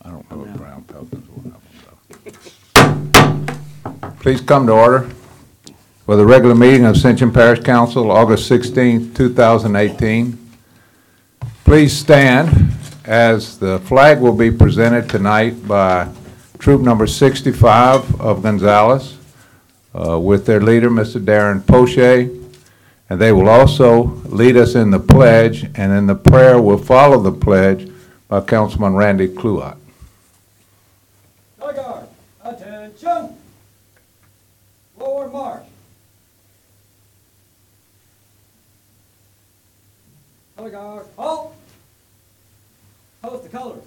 I don't know if Brown Pelicans will have them, though. Please come to order for the regular meeting of Ascension Parish Council, August 16, 2018. Please stand as the flag will be presented tonight by Troop Number 65 of Gonzales with their leader, Mr. Darren Poche. And they will also lead us in the pledge, and then the prayer will follow the pledge by Councilman Randy Kluot. Guard, attention! Forward march. Color guard, halt! Post the colors.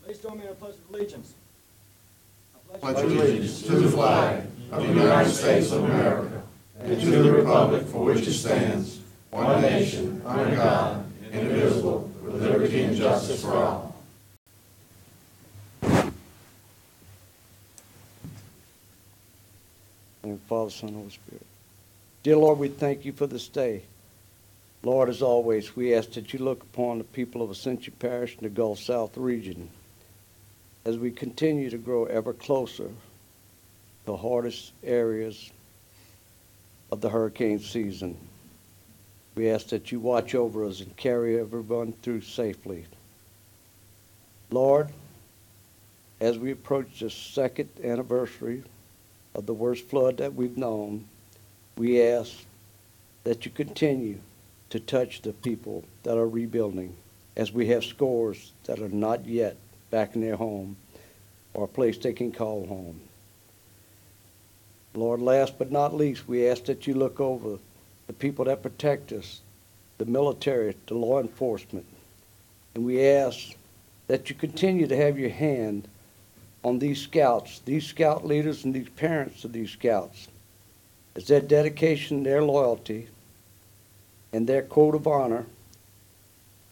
Please join me in a pledge of allegiance. I pledge allegiance to the flag of the United States of America and to the republic for which it stands, one nation, under God, indivisible, with liberty and justice for all. And Father, Son, Holy Spirit. Dear Lord, we thank you for this day. Lord, as always, we ask that you look upon the people of Ascension Parish and the Gulf South region as we continue to grow ever closer to the hardest areas of the hurricane season. We ask that you watch over us and carry everyone through safely. Lord, as we approach the second anniversary of the worst flood that we've known, we ask that you continue to touch the people that are rebuilding, as we have scores that are not yet back in their home or a place they can call home. Lord, last but not least, we ask that you look over the people that protect us, the military, the law enforcement, and we ask that you continue to have your hand on these scouts, these scout leaders and these parents of these scouts, as their dedication, their loyalty, and their code of honor,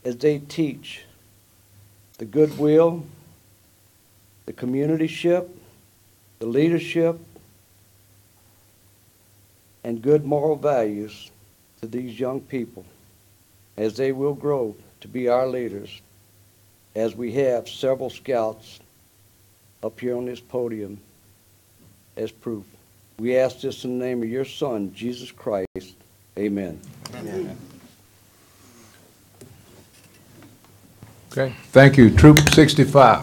as they teach the goodwill, the communityship, the leadership, and good moral values to these young people, as they will grow to be our leaders, as we have several scouts up here on this podium as proof. We ask this in the name of your Son, Jesus Christ. Amen. Amen. Okay, thank you. Troop 65.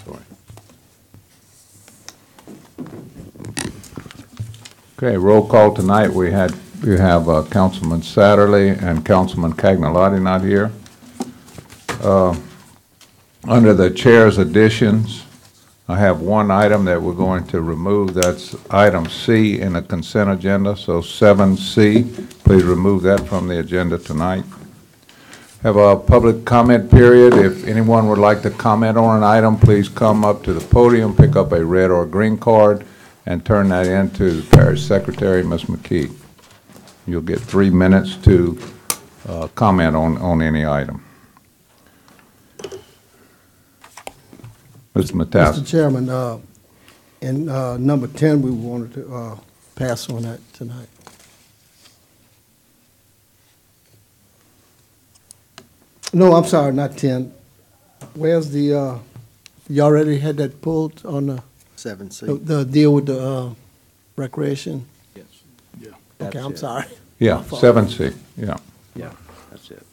Sorry. Okay, roll call tonight. We have Councilman Satterley and Councilman Cagnalotti not here. Under the chair's additions, I have one item that we're going to remove. That's item C in the consent agenda, so 7C. Please remove that from the agenda tonight. Have a public comment period. If anyone would like to comment on an item, please come up to the podium, pick up a red or green card, and turn that in to the Parish Secretary, Ms. McKee. You'll get 3 minutes to comment on any item. Mr. Matas. Mr. Chairman, in number 10, we wanted to pass on that tonight. No, I'm sorry, not 10. Where's the, you already had that pulled on the 7C. the deal with the recreation? Yes. Okay, I'm sorry. Yeah, 7C, yeah. Yeah, that's it.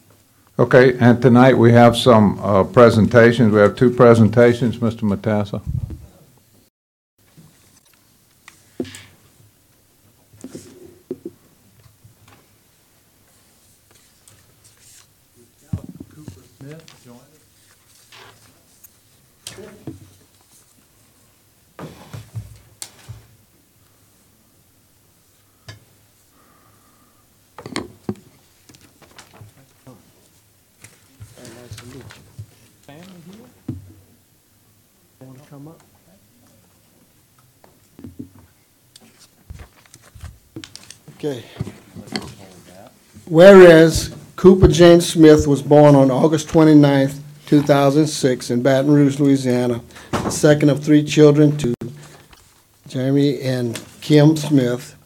Okay, and tonight we have some presentations. We have two presentations, Mr. Matassa. Cooper Smith join us. Very nice to meet you. Family here? Want to come up? Okay. Whereas Cooper James Smith was born on August 29th, 2006 in Baton Rouge, Louisiana, the second of three children to Jeremy and Kim Smith.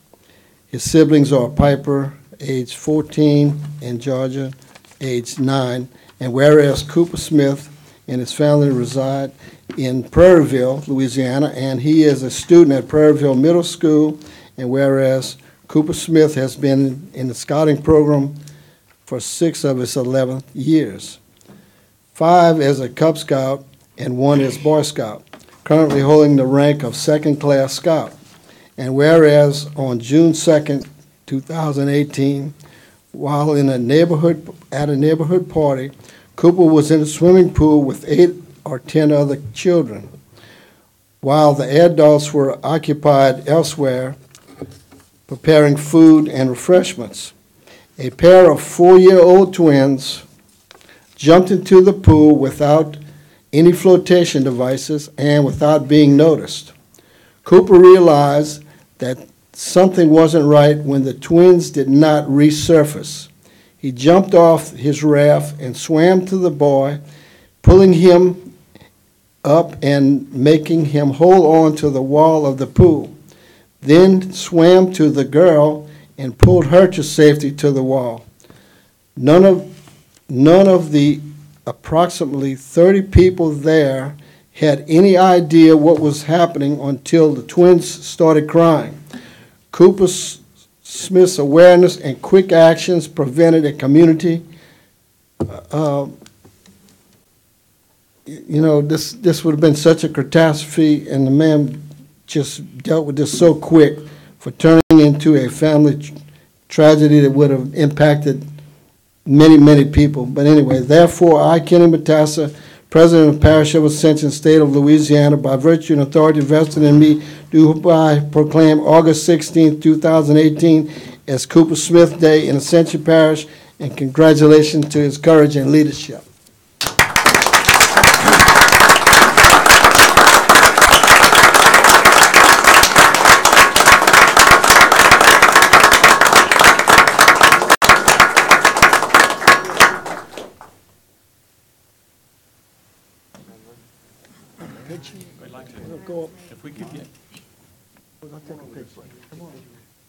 His siblings are Piper, age 14, and Georgia, age 9. And whereas Cooper Smith and his family reside in Prairieville, Louisiana, and he is a student at Prairieville Middle School, and whereas Cooper Smith has been in the scouting program for 6 of his 11 years, 5 as a Cub Scout and 1 as Boy Scout, currently holding the rank of second-class Scout. And whereas on June 2nd, 2018, while in a neighborhood party, Cooper was in a swimming pool with 8 or 10 other children, while the adults were occupied elsewhere preparing food and refreshments. A pair of 4-year-old twins jumped into the pool without any flotation devices and without being noticed. Cooper realized that something wasn't right when the twins did not resurface. He jumped off his raft and swam to the boy, pulling him up and making him hold on to the wall of the pool, then swam to the girl and pulled her to safety to the wall. None of the approximately 30 people there had any idea what was happening until the twins started crying. Cooper Smith's awareness and quick actions prevented a community. This would have been such a catastrophe, and the man just dealt with this so quick for turning into a family tragedy that would have impacted many, many people. But anyway, therefore, I, Kenny Matassa, President of Parish of Ascension, State of Louisiana, by virtue and authority vested in me, do hereby proclaim August 16, 2018 as Cooper Smith Day in Ascension Parish, and congratulations to his courage and leadership. We'd like to, Go up. if we could get, We're gonna take a picture. Come on.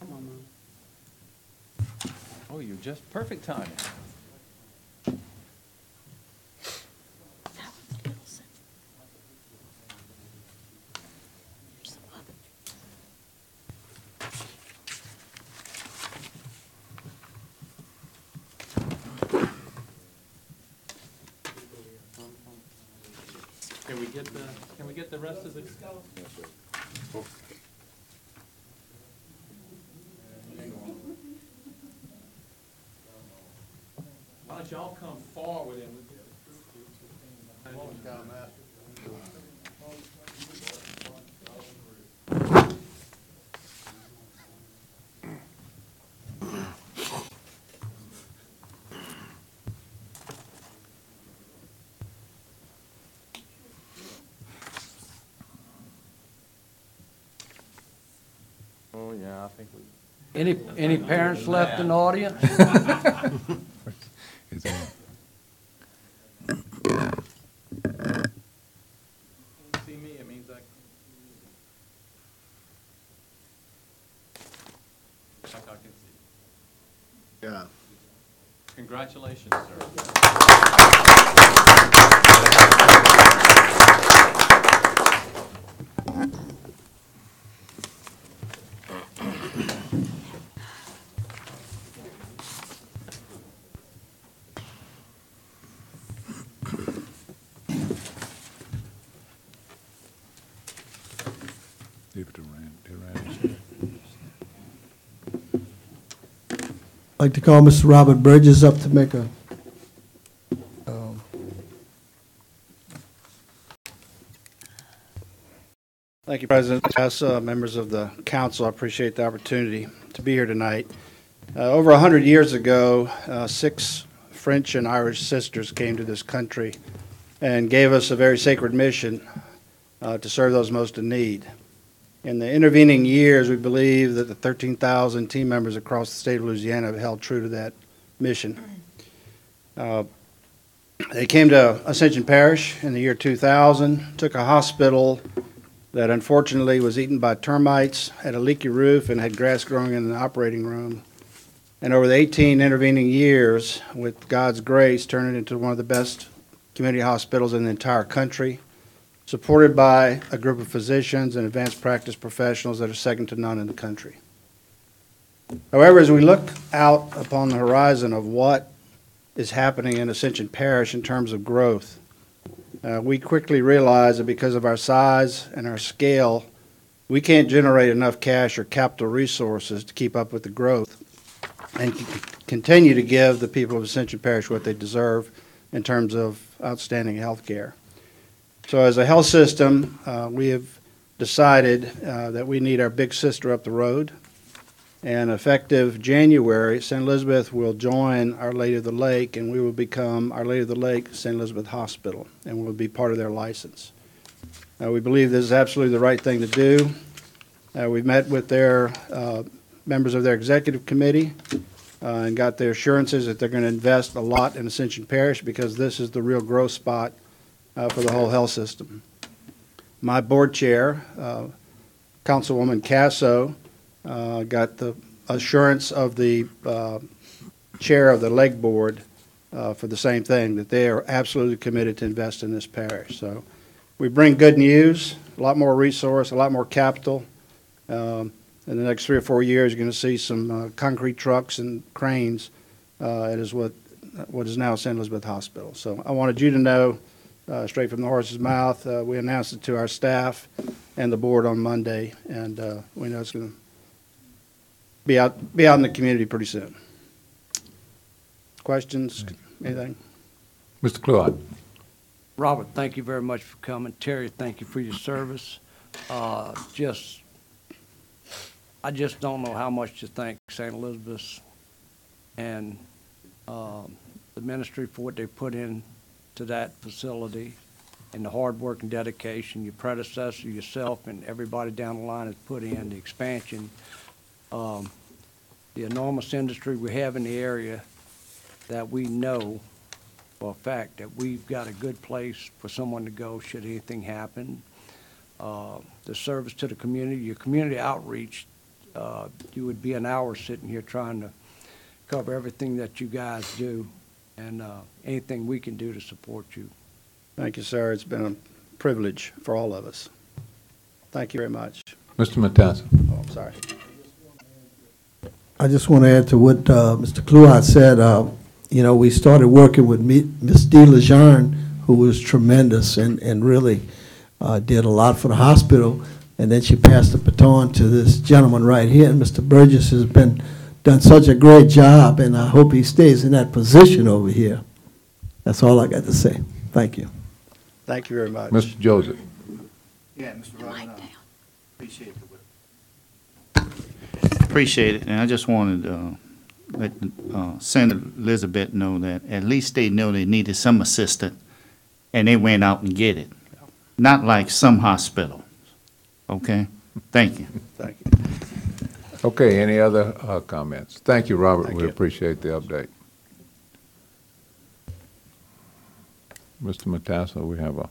Come on, man. oh, you're just perfect timing. Can we get the rest of the? Why don't y'all come forward and we'll get the Oh, yeah, I think we. Any parents left in the audience? Is that- See me, it means I can see. Yeah. Congratulations, sir. I'd like to call Mr. Robert Burgess up to make a Thank you, President. Yes, members of the council, I appreciate the opportunity to be here tonight. Over 100 years ago, 6 French and Irish sisters came to this country and gave us a very sacred mission to serve those most in need. In the intervening years, we believe that the 13,000 team members across the state of Louisiana have held true to that mission. They came to Ascension Parish in the year 2000, took a hospital that unfortunately was eaten by termites, had a leaky roof, and had grass growing in the operating room. And over the 18 intervening years, with God's grace, turned it into one of the best community hospitals in the entire country, supported by a group of physicians and advanced practice professionals that are second to none in the country. However, as we look out upon the horizon of what is happening in Ascension Parish in terms of growth, we quickly realize that because of our size and our scale, we can't generate enough cash or capital resources to keep up with the growth and continue to give the people of Ascension Parish what they deserve in terms of outstanding health care. So as a health system, we have decided that we need our big sister up the road. And effective January, St. Elizabeth will join Our Lady of the Lake, and we will become Our Lady of the Lake St. Elizabeth Hospital, and we'll be part of their license. We believe this is absolutely the right thing to do. We've met with their members of their executive committee and got their assurances that they're going to invest a lot in Ascension Parish because this is the real growth spot for the whole health system. My board chair, Councilwoman Casso, got the assurance of the chair of the leg board for the same thing, that they are absolutely committed to invest in this parish. So we bring good news, a lot more resource, a lot more capital. In the next 3 or 4 years, you're going to see some concrete trucks and cranes. It is what is now St. Elizabeth Hospital. So I wanted you to know, straight from the horse's mouth, we announced it to our staff and the board on Monday, and we know it's going to be out in the community pretty soon. Questions? Anything? Mr. Cluott. Robert, thank you very much for coming. Terry, thank you for your service. I just don't know how much to thank St. Elizabeth and the ministry for what they put in to that facility and the hard work and dedication your predecessor, yourself, and everybody down the line has put in, the expansion, the enormous industry we have in the area, that we know for a fact that we've got a good place for someone to go should anything happen. The service to the community, your community outreach, you would be an hour sitting here trying to cover everything that you guys do, and anything we can do to support you. Thank you, sir. It's been a privilege for all of us. Thank you very much. Mr. Matassa. Oh, I'm sorry. I just want to add to what Mr. Cluott said. You know, we started working with Ms. De Lejeune, who was tremendous and really did a lot for the hospital. And then she passed the baton to this gentleman right here. And Mr. Burgess has done such a great job, and I hope he stays in that position over here. That's all I got to say. Thank you. Thank you very much. Mr. Joseph. Yeah, Mr. Robin, appreciate it. Appreciate it, and I just wanted to let Senator Elizabeth know that at least they know they needed some assistance, and they went out and get it. Not like some hospitals. Okay? Thank you. Thank you. Okay, any other comments? Thank you, Robert. Thank We you. appreciate the update. Mr. Matassa, we have a...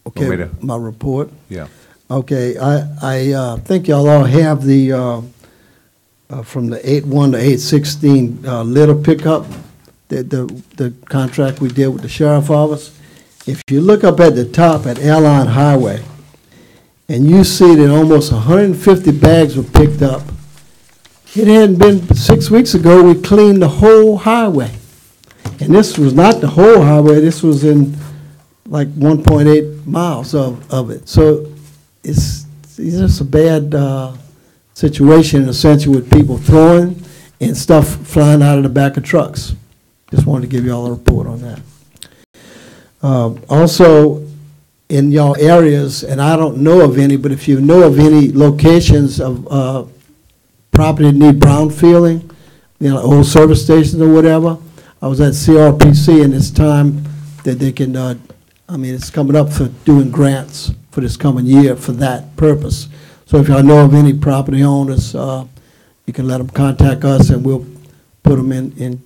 Okay, Want me my report. Yeah. Okay, I think y'all all have the, from the 8-1 to 8-16 litter pickup, the contract we did with the sheriff office. If you look up at the top at Airline Highway, and you see that almost 150 bags were picked up, it hadn't been 6 weeks ago, we cleaned the whole highway. And this was not the whole highway, this was in like 1.8 miles of it. So it's just a bad situation in a sense with people throwing and stuff flying out of the back of trucks. Just wanted to give you all a report on that. Also, in y'all areas, and I don't know of any, but if you know of any locations of property that need brownfielding, you know, old service stations or whatever, I was at CRPC, and it's time that they can, I mean, it's coming up for doing grants for this coming year for that purpose. So if y'all know of any property owners, you can let them contact us, and we'll put them in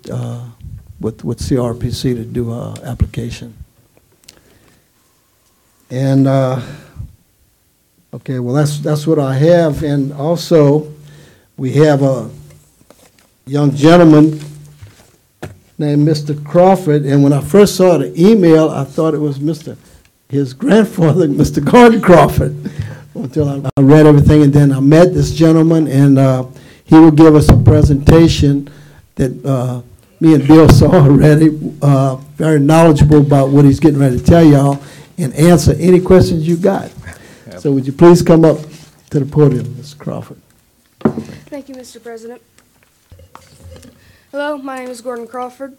with CRPC to do an application. And okay, well that's what I have. And also, we have a young gentleman named Mr. Crawford. And when I first saw the email, I thought it was his grandfather, Mr. Gordon Crawford, until I read everything. And then I met this gentleman, and he will give us a presentation that me and Bill saw already. Very knowledgeable about what he's getting ready to tell y'all, and answer any questions you got. Yep. So would you please come up to the podium, Mr. Crawford? Thank you, Mr. President. Hello, my name is Gordon Crawford.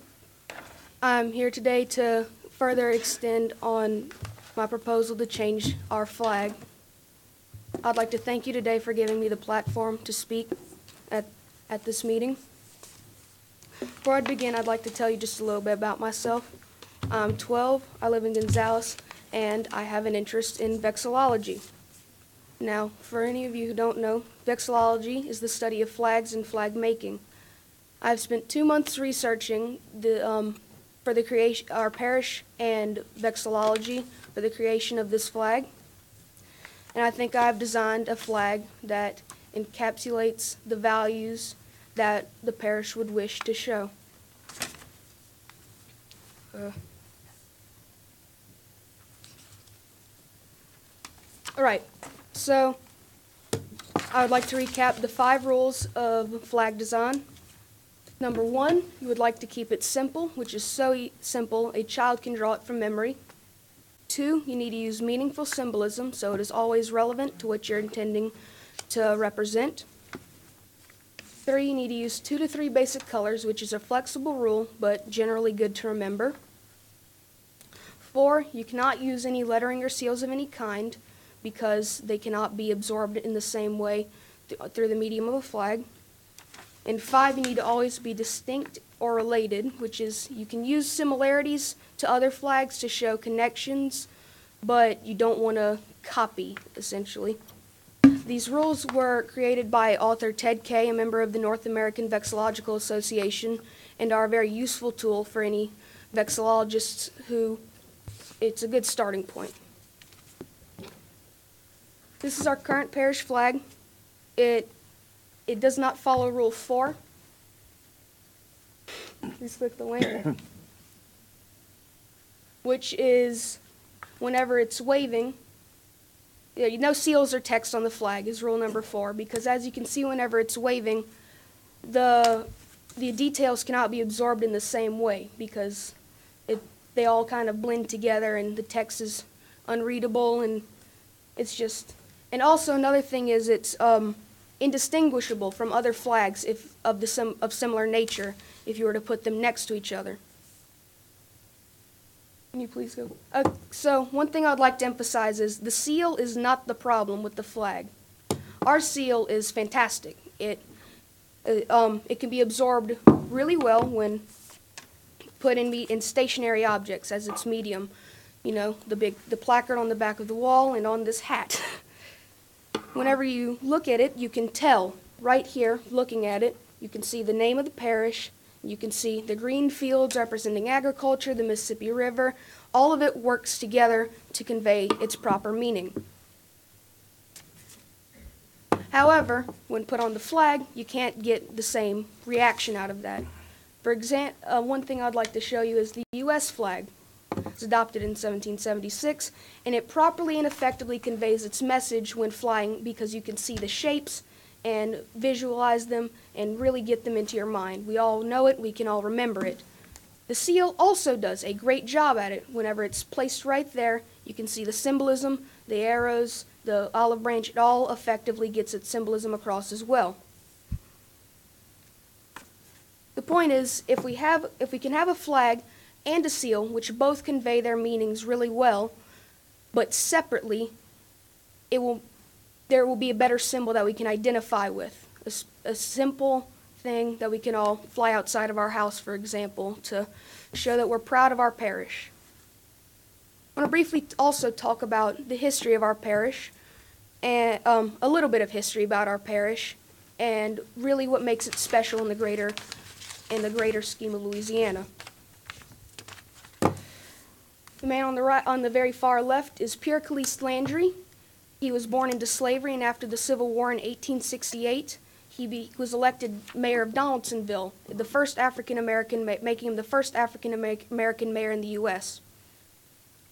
I'm here today to further extend on my proposal to change our flag. I'd like to thank you today for giving me the platform to speak at this meeting. Before I begin, I'd like to tell you just a little bit about myself. I'm 12, I live in Gonzales, and I have an interest in vexillology. Now, for any of you who don't know, vexillology is the study of flags and flag making. I've spent 2 months researching for the creation, our parish and vexillology for the creation of this flag. And I think I've designed a flag that encapsulates the values that the parish would wish to show. All right, so I would like to recap the 5 rules of flag design. Number 1, you would like to keep it simple, which is so simple a child can draw it from memory. 2, you need to use meaningful symbolism so it is always relevant to what you're intending to represent. 3, you need to use 2 to 3 basic colors, which is a flexible rule, but generally good to remember. 4, you cannot use any lettering or seals of any kind because they cannot be absorbed in the same way through the medium of a flag. And 5, you need to always be distinct or related, which is you can use similarities to other flags to show connections, but you don't want to copy, essentially. These rules were created by author Ted Kay, a member of the North American Vexillological Association, and are a very useful tool for any vexillologists who it's a good starting point. This is our current parish flag. It does not follow Rule 4. Please click the link. Which is whenever it's waving, no seals or text on the flag is rule number 4, because as you can see, whenever it's waving, the details cannot be absorbed in the same way because they all kind of blend together and the text is unreadable, and it's just. And also another thing is it's indistinguishable from other flags of similar nature if you were to put them next to each other. Can you please go? So one thing I'd like to emphasize is the seal is not the problem with the flag. Our seal is fantastic. It can be absorbed really well when put in stationary objects as its medium. You know, the placard on the back of the wall and on this hat. Whenever you look at it, you can tell right here, looking at it, you can see the name of the parish. You can see the green fields representing agriculture, the Mississippi River. All of it works together to convey its proper meaning. However, when put on the flag, you can't get the same reaction out of that. For example, one thing I'd like to show you is the U.S. flag. It was adopted in 1776, and it properly and effectively conveys its message when flying because you can see the shapes and visualize them and really get them into your mind. We all know it, we can all remember it. The seal also does a great job at it. Whenever it's placed right there, you can see the symbolism, the arrows, the olive branch, it all effectively gets its symbolism across as well. The point is, if we can have a flag and a seal, which both convey their meanings really well, but separately, there will be a better symbol that we can identify with. A simple thing that we can all fly outside of our house, for example, to show that we're proud of our parish. I want to briefly also talk about the history of our parish, and a little bit of history about our parish, and really what makes it special in the greater scheme of Louisiana. The man on the right, on the very far left, is Pierre Caliste Landry. He was born into slavery, and after the Civil War in 1868, he was elected mayor of Donaldsonville, the first African American, making him the first African American mayor in the U.S.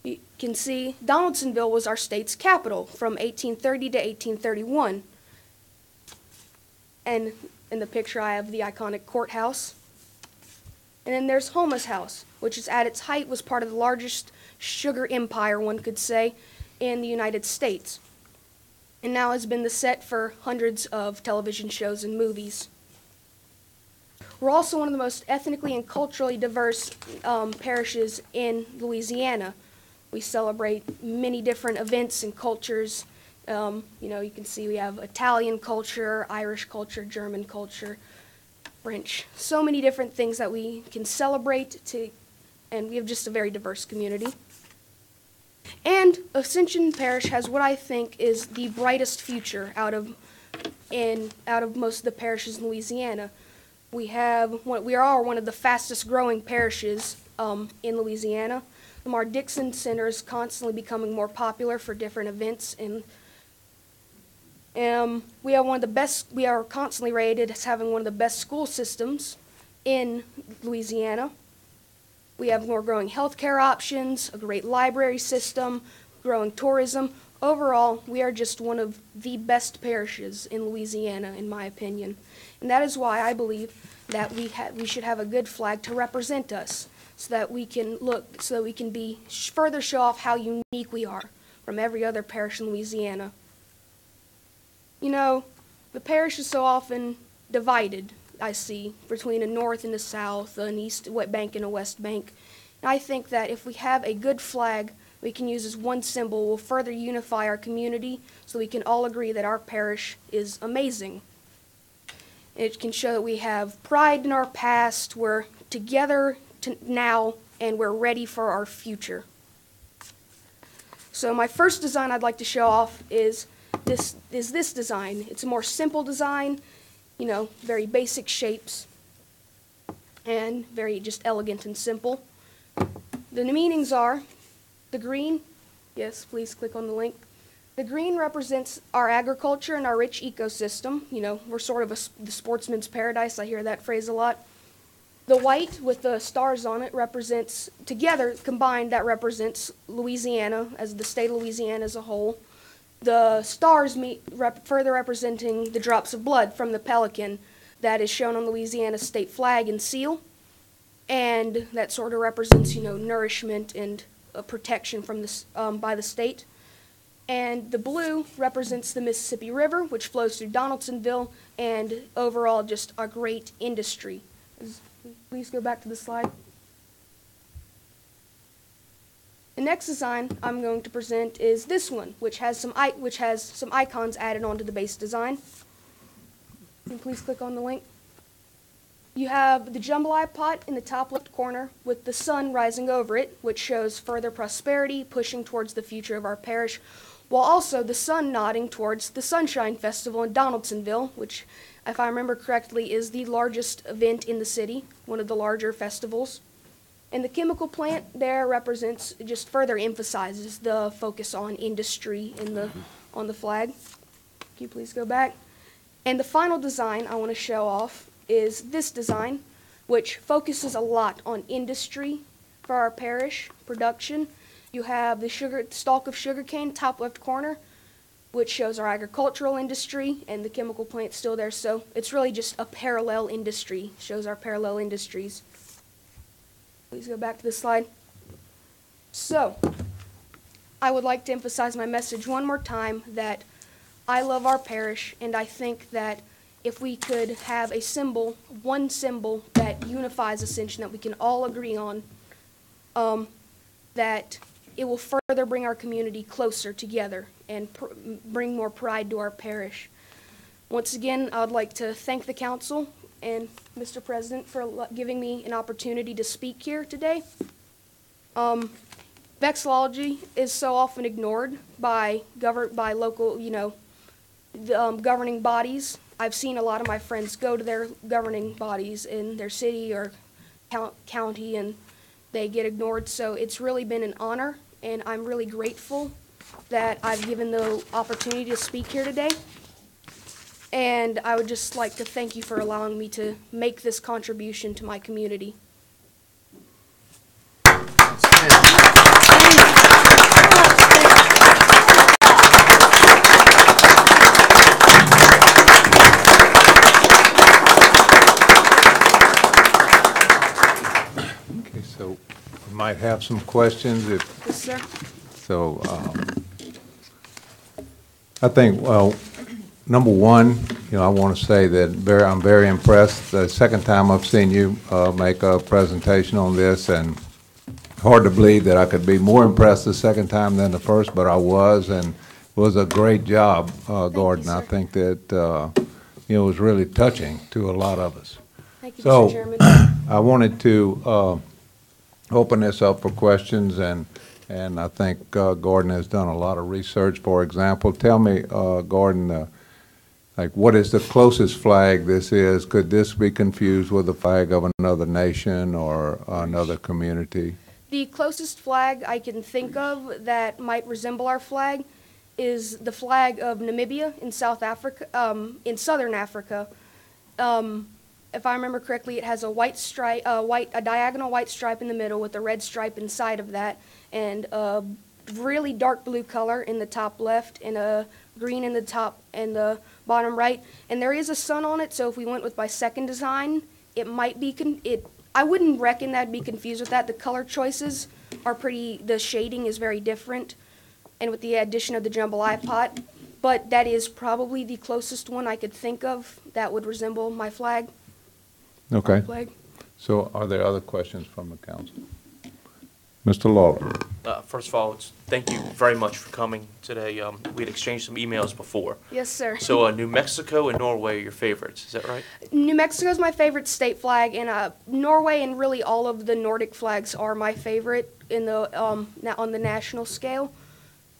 You can see Donaldsonville was our state's capital from 1830 to 1831. And in the picture I have the iconic courthouse. And then there's Homa's House, which is at its height was part of the largest sugar empire, one could say, in the United States. And now has been the set for hundreds of television shows and movies. We're also one of the most ethnically and culturally diverse parishes in Louisiana. We celebrate many different events and cultures. You can see we have Italian culture, Irish culture, German culture, French. So many different things that we can celebrate, and we have just a very diverse community. And Ascension Parish has what I think is the brightest future out of most of the parishes in Louisiana. We are one of the fastest growing parishes in Louisiana. The Mar-Dixon Center is constantly becoming more popular for different events, and we are constantly rated as having one of the best school systems in Louisiana. We have more growing healthcare options, a great library system, growing tourism. Overall, we are just one of the best parishes in Louisiana, in my opinion. And that is why I believe that we should have a good flag to represent us, so that we can further show off how unique we are from every other parish in Louisiana. You know, the parish is so often divided, I see, between a north and a south, an east bank and a west bank. And I think that if we have a good flag we can use as one symbol, will further unify our community so we can all agree that our parish is amazing. It can show that we have pride in our past, we're together now, and we're ready for our future. So my first design I'd like to show off is this design. It's a more simple design, very basic shapes, and very just elegant and simple. The meanings are, the green, yes, please click on the link. The green represents our agriculture and our rich ecosystem. We're sort of the sportsman's paradise. I hear that phrase a lot. The white with the stars on it represents, combined, that represents Louisiana, as the state of Louisiana as a whole. The stars further representing the drops of blood from the pelican that is shown on Louisiana's state flag and seal. And that sort of represents, nourishment and protection from by the state. And the blue represents the Mississippi River, which flows through Donaldsonville, and overall just a great industry. Please go back to the slide. The next design I'm going to present is this one, which has some icons added onto the base design. And please click on the link. You have the jambalaya pot in the top left corner with the sun rising over it, which shows further prosperity, pushing towards the future of our parish, while also the sun nodding towards the Sunshine Festival in Donaldsonville, which, if I remember correctly, is the largest event in the city, one of the larger festivals. And the chemical plant there just further emphasizes the focus on industry on the flag. Can you please go back? And the final design I want to show off is this design, which focuses a lot on industry for our parish production. You have the stalk of sugarcane, top left corner, which shows our agricultural industry, and the chemical plant's still there, so it's really just a parallel industry, shows our parallel industries. Please go back to the slide. So, I would like to emphasize my message one more time that I love our parish, and I think that if we could have a symbol, one symbol that unifies Ascension that we can all agree on, that it will further bring our community closer together and bring more pride to our parish. Once again, I would like to thank the council and Mr. President for giving me an opportunity to speak here today. Vexillology is so often ignored by local, governing bodies. I've seen a lot of my friends go to their governing bodies in their city or county, and they get ignored. So it's really been an honor, and I'm really grateful that I've given the opportunity to speak here today. And I would just like to thank you for allowing me to make this contribution to my community. Okay, so we might have some questions if. Yes, sir. So, I think, well, number one, I want to say that I'm very impressed. The second time I've seen you make a presentation on this, and hard to believe that I could be more impressed the second time than the first, but I was, and it was a great job, Gordon. sir. I think that, it was really touching to a lot of us. Thank you, So, Mr. Chairman. I wanted to open this up for questions, and I think Gordon has done a lot of research. For example, tell me, Gordon, like, what is the closest flag this is? Could this be confused with the flag of another nation or another community? The closest flag I can think of that might resemble our flag is the flag of Namibia in South Africa, in Southern Africa. If I remember correctly, it has a white stripe, a diagonal white stripe in the middle with a red stripe inside of that, and a really dark blue color in the top left, and a green in the top and the bottom right. And there is a sun on it, so if we went with my second design, it might be I wouldn't reckon that'd be confused with that. The color choices are the shading is very different, and with the addition of the jambalaya pot. But that is probably the closest one I could think of that would resemble my flag. Okay. Flag. So are there other questions from the council? Mr. Lawler. First of all, thank you very much for coming today. We had exchanged some emails before. Yes, sir. So New Mexico and Norway are your favorites, is that right? New Mexico is my favorite state flag, and Norway and really all of the Nordic flags are my favorite in the on the national scale.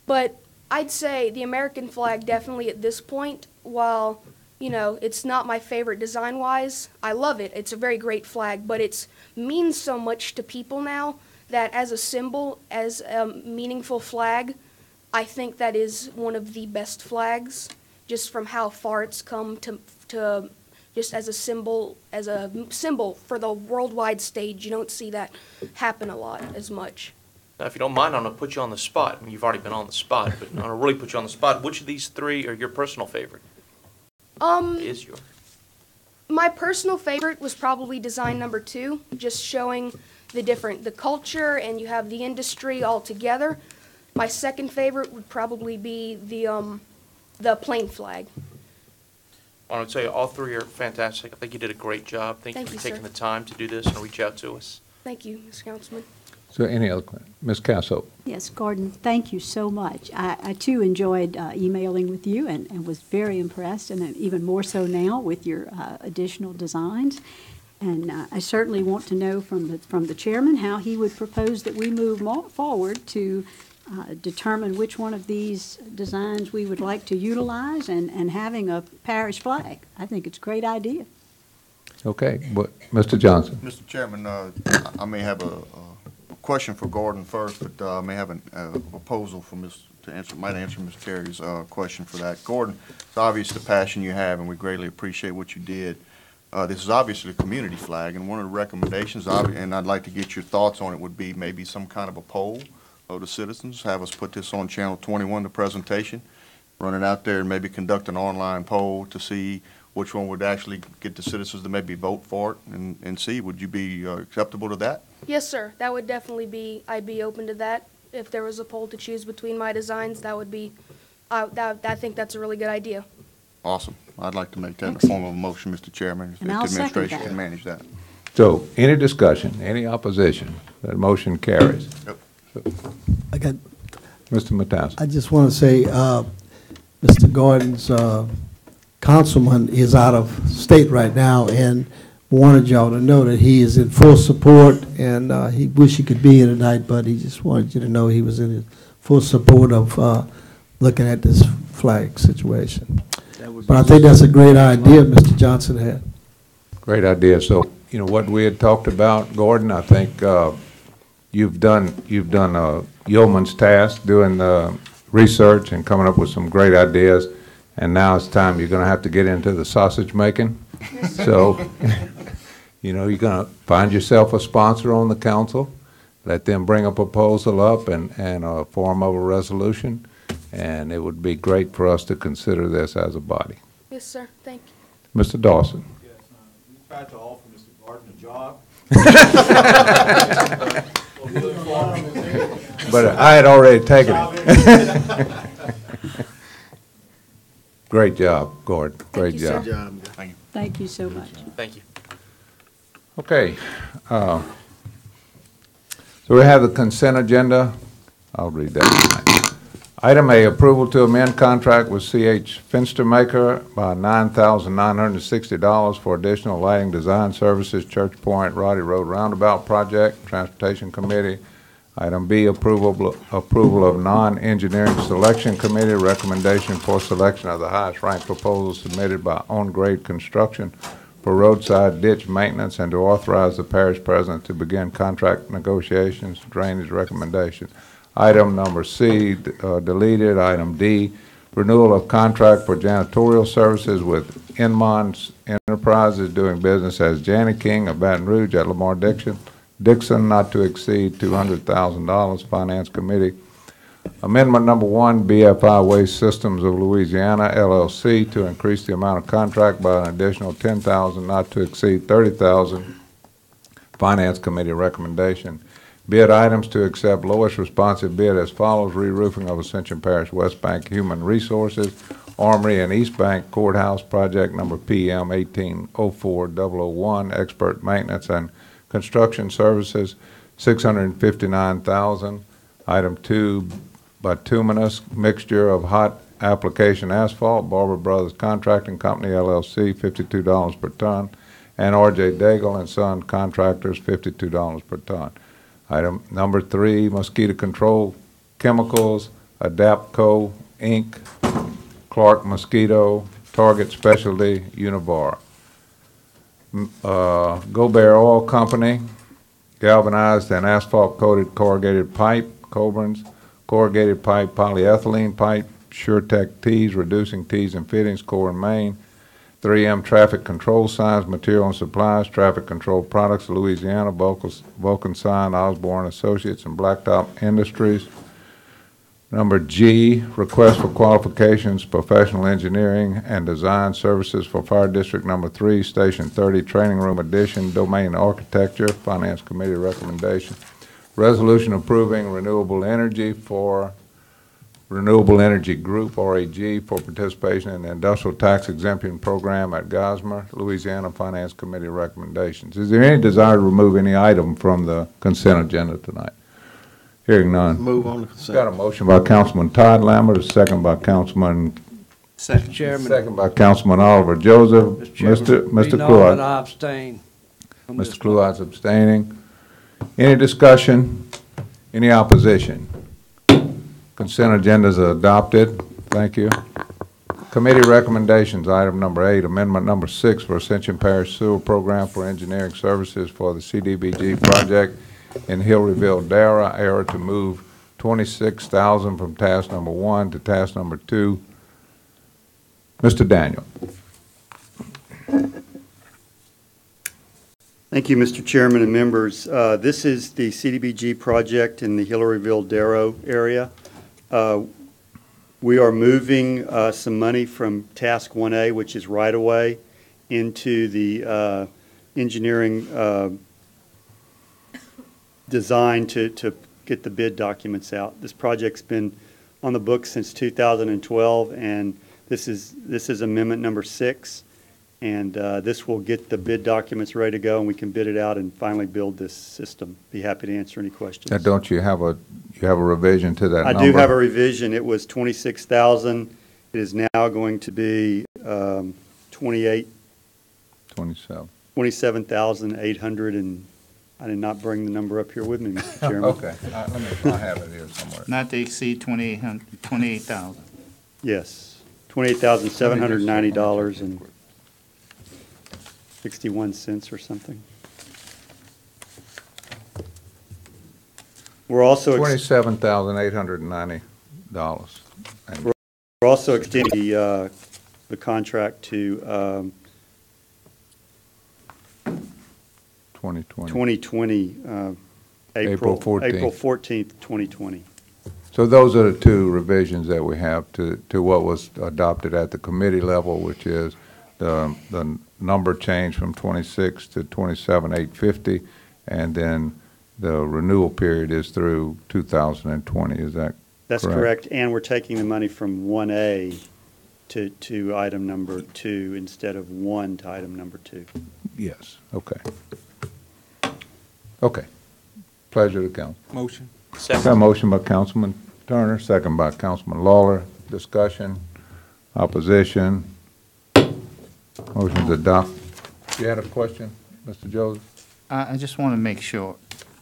But I'd say the American flag definitely at this point, while it's not my favorite design-wise, I love it. It's a very great flag, but it means so much to people now that as a symbol, as a meaningful flag, I think that is one of the best flags, just from how far it's come to just as a symbol for the worldwide stage. You don't see that happen a lot as much. Now, if you don't mind, I'm going to put you on the spot. I mean, you've already been on the spot, but I'm going to really put you on the spot. Which of these three are your personal favorite? Is your? My personal favorite was probably design number 2, just showing the culture, and you have the industry all together. My second favorite would probably be the plain flag. I want to tell you, all three are fantastic. I think you did a great job. Thank you for taking sir. the time to do this and reach out to us. Thank you, Mr. Councilman. So any other questions? Ms. Casso? Yes, Gordon, thank you so much. I too enjoyed emailing with you and was very impressed, and even more so now with your additional designs. And I certainly want to know from the chairman how he would propose that we move forward to determine which one of these designs we would like to utilize and having a parish flag. I think it's a great idea. Okay, but Mr. Johnson? Mr. Chairman, I may have a question for Gordon first, but I may have a proposal for might answer Ms. Terry's question for that. Gordon, it's obvious the passion you have, and we greatly appreciate what you did. This is obviously a community flag, and one of the recommendations, and I'd like to get your thoughts on it, would be maybe some kind of a poll of the citizens, have us put this on Channel 21, the presentation, run it out there, and maybe conduct an online poll to see which one would actually get the citizens to maybe vote for it, and see, would you be acceptable to that? Yes, sir. That would definitely I'd be open to that. If there was a poll to choose between my designs, that would be, I think that's a really good idea. Awesome. I'd like to make that in the form of a motion, Mr. Chairman, if And the I'll second administration that. can manage that. So, any discussion, any opposition? That motion carries. I got, Mr. Matas. I just want to say, Mr. Gordon's councilman is out of state right now and wanted y'all to know that he is in full support, and he wish he could be here tonight, but he just wanted you to know he was in full support of looking at this flag situation. But I think that's a great idea Mr. Johnson had. Great idea. So, you know, what we had talked about, Gordon, I think you've done a yeoman's task doing the research and coming up with some great ideas, and now it's time you're going to have to get into the sausage making. So, you know, you're going to find yourself a sponsor on the council, let them bring a proposal up and a form of a resolution, and it would be great for us to consider this as a body. Yes, sir. Thank you. Mr. Dawson. Yes, we tried to offer Mr. Gordon a job. But I had already taken it. Great job, Gordon. Great you, sir. job. Thank you. Thank you so much. Thank you. Okay. So we have the consent agenda. I'll read that tonight. Item A, approval to amend contract with C.H. Fenstermaker by $9,960 for additional lighting design services, Church Point, Roddy Road Roundabout Project, Transportation Committee. Item B, approval of non-engineering selection committee recommendation for selection of the highest ranked proposal submitted by On Grade Construction for roadside ditch maintenance, and to authorize the parish president to begin contract negotiations, drainage recommendation. Item number C, deleted. Item D, renewal of contract for janitorial services with Inmon Enterprises doing business as Janny King of Baton Rouge at Lamar Dixon, not to exceed $200,000. Finance Committee. Amendment number 1, BFI Waste Systems of Louisiana, LLC, to increase the amount of contract by an additional $10,000, not to exceed $30,000. Finance Committee recommendation. Bid items to accept lowest responsive bid as follows: re-roofing of Ascension Parish West Bank Human Resources, Armory and East Bank Courthouse Project number PM 1804001, expert maintenance and construction services, $659,000. Item 2, bituminous mixture of hot application asphalt, Barber Brothers Contracting Company, LLC, $52 per ton, and R.J. Daigle and Son Contractors, $52 per ton. Item number 3, mosquito control chemicals, Adapco, Inc., Clark Mosquito, Target Specialty, Univar. Go Bear Oil Company, galvanized and asphalt coated corrugated pipe, Coburn's, corrugated pipe, polyethylene pipe, SureTech tees, reducing tees and fittings, Core and Main. 3M traffic control signs, material and supplies, traffic control products, Louisiana, Vulcan Sign, Osborne Associates, and Blacktop Industries. Number G, request for qualifications, professional engineering and design services for Fire District Number 3, Station 30, Training Room Addition, Domain Architecture, Finance Committee recommendation. Resolution approving renewable energy for Renewable Energy Group, RAG, for participation in the Industrial Tax Exemption Program at Gosmer, Louisiana. Finance Committee recommendations. Is there any desire to remove any item from the consent agenda tonight? Hearing none. Move on to consent. Got a motion by Councilman Todd Lambert, a second by Councilman, Mr. Chairman. second by Councilman Oliver Joseph. Mr. Be known Cluett. that I abstain. from this Mr. Cluett's abstaining. Any discussion? Any opposition? Consent agenda is adopted. Thank you. Committee recommendations, item number 8, amendment number 6 for Ascension Parish Sewer Program for engineering services for the CDBG project in Hillryville, Dara, area to move $26,000 from task number 1 to task number 2. Mr. Daniel. Thank you, Mr. Chairman and members. This is the CDBG project in the Hillryville, Darrow area. We are moving some money from task 1A, which is right-of-way, into the engineering design to get the bid documents out. This project's been on the books since 2012, and This is amendment number 6, and this will get the bid documents ready to go, and we can bid it out and finally build this system. Be happy to answer any questions. Now, don't you have a revision to that I number? do have a revision. It was 26,000. It is now going to be 27,800, and I did not bring the number up here with me, Mr. Chairman. Okay, I have it here somewhere. Not to exceed 28,000. Yes, $28,790.61 or something. We're also $27,890. we're also extending the contract to 2020, April 14th. April 14th, 2020. So those are the two revisions that we have to what was adopted at the committee level, which is the number change from 26 to 27,850, and then the renewal period is through 2020. Is that That's correct, and we're taking the money from 1A to item number 2 instead of 1 to item number 2. Yes, okay. Okay. Pleasure to council. Motion. Got a motion by Councilman Turner, second by Councilman Lawler. Discussion, opposition. Motion's adopted. You had a question, Mr. Joseph? I just want to make sure,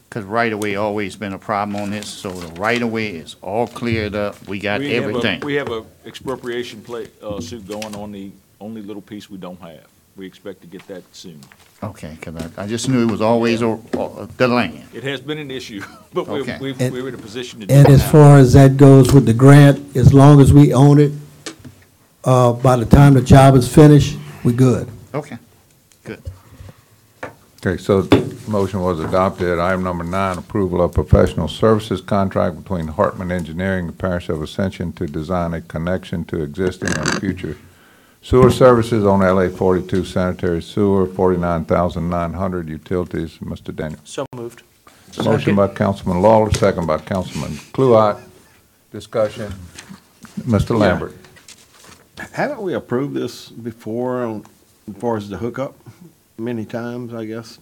because right-of-way always been a problem on this, so the right-of-way is all cleared up, we got everything. We have a expropriation suit going on the only little piece we don't have. We expect to get that soon. Okay, because I just knew it was always the land. It has been an issue, but Okay. we're in a position to do it And as now. far as that goes with the grant, as long as we own it, by the time the job is finished, we good. Okay, good. Okay, so motion was adopted. Item number 9, approval of professional services contract between Hartman Engineering and Parish of Ascension to design a connection to existing and future sewer services on LA 42 sanitary sewer, 49,900 utilities. Mr. Daniel. So moved. Motion by Councilman Lawler, second by Councilman Kluot. Discussion. Mr. Lambert. Haven't we approved this before as far as the hookup? Many times, I guess.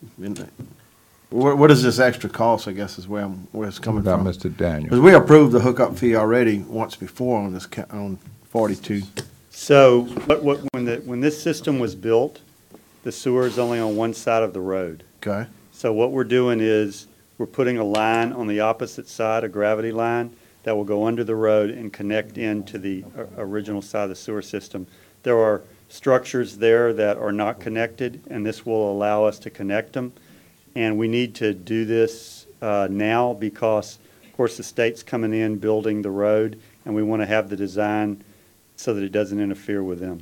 What is this extra cost, I guess, is where it's coming About from? Mr. Daniel. Because we approved the hookup fee already once before on this, on 42. So when this system was built, the sewer is only on one side of the road. Okay. So what we're doing is we're putting a line on the opposite side, a gravity line, that will go under the road and connect into the original side of the sewer system. There are structures there that are not connected, and this will allow us to connect them. And we need to do this now because, of course, the state's coming in, building the road, and we want to have the design so that it doesn't interfere with them.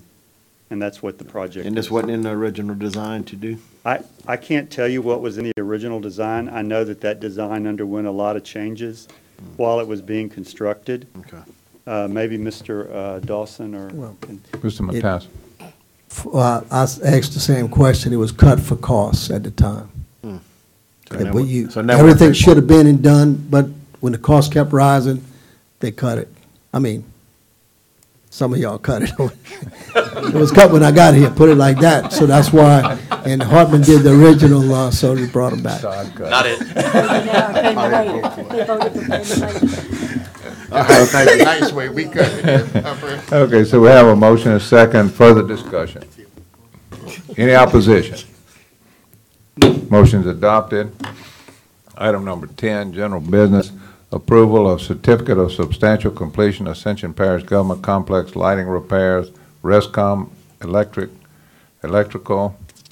And that's what the project is. And this wasn't in the original design to do? I can't tell you what was in the original design. I know that design underwent a lot of changes while it was being constructed. Okay. Maybe Mr. Dawson or... Mr. Matas. I asked the same question. It was cut for costs at the time. Everything should have been done, but when the cost kept rising, they cut it. I mean, some of y'all cut it. It was cut when I got here, put it like that. So that's why, and Hartman did the original, so they brought it back. Not it. Nice way, we cut it. Okay, so we have a motion and a second. Further discussion. Any opposition? Motion's adopted. Item number 10, general business. Approval of certificate of substantial completion, Ascension Parish Government Complex lighting repairs, Rescom electrical.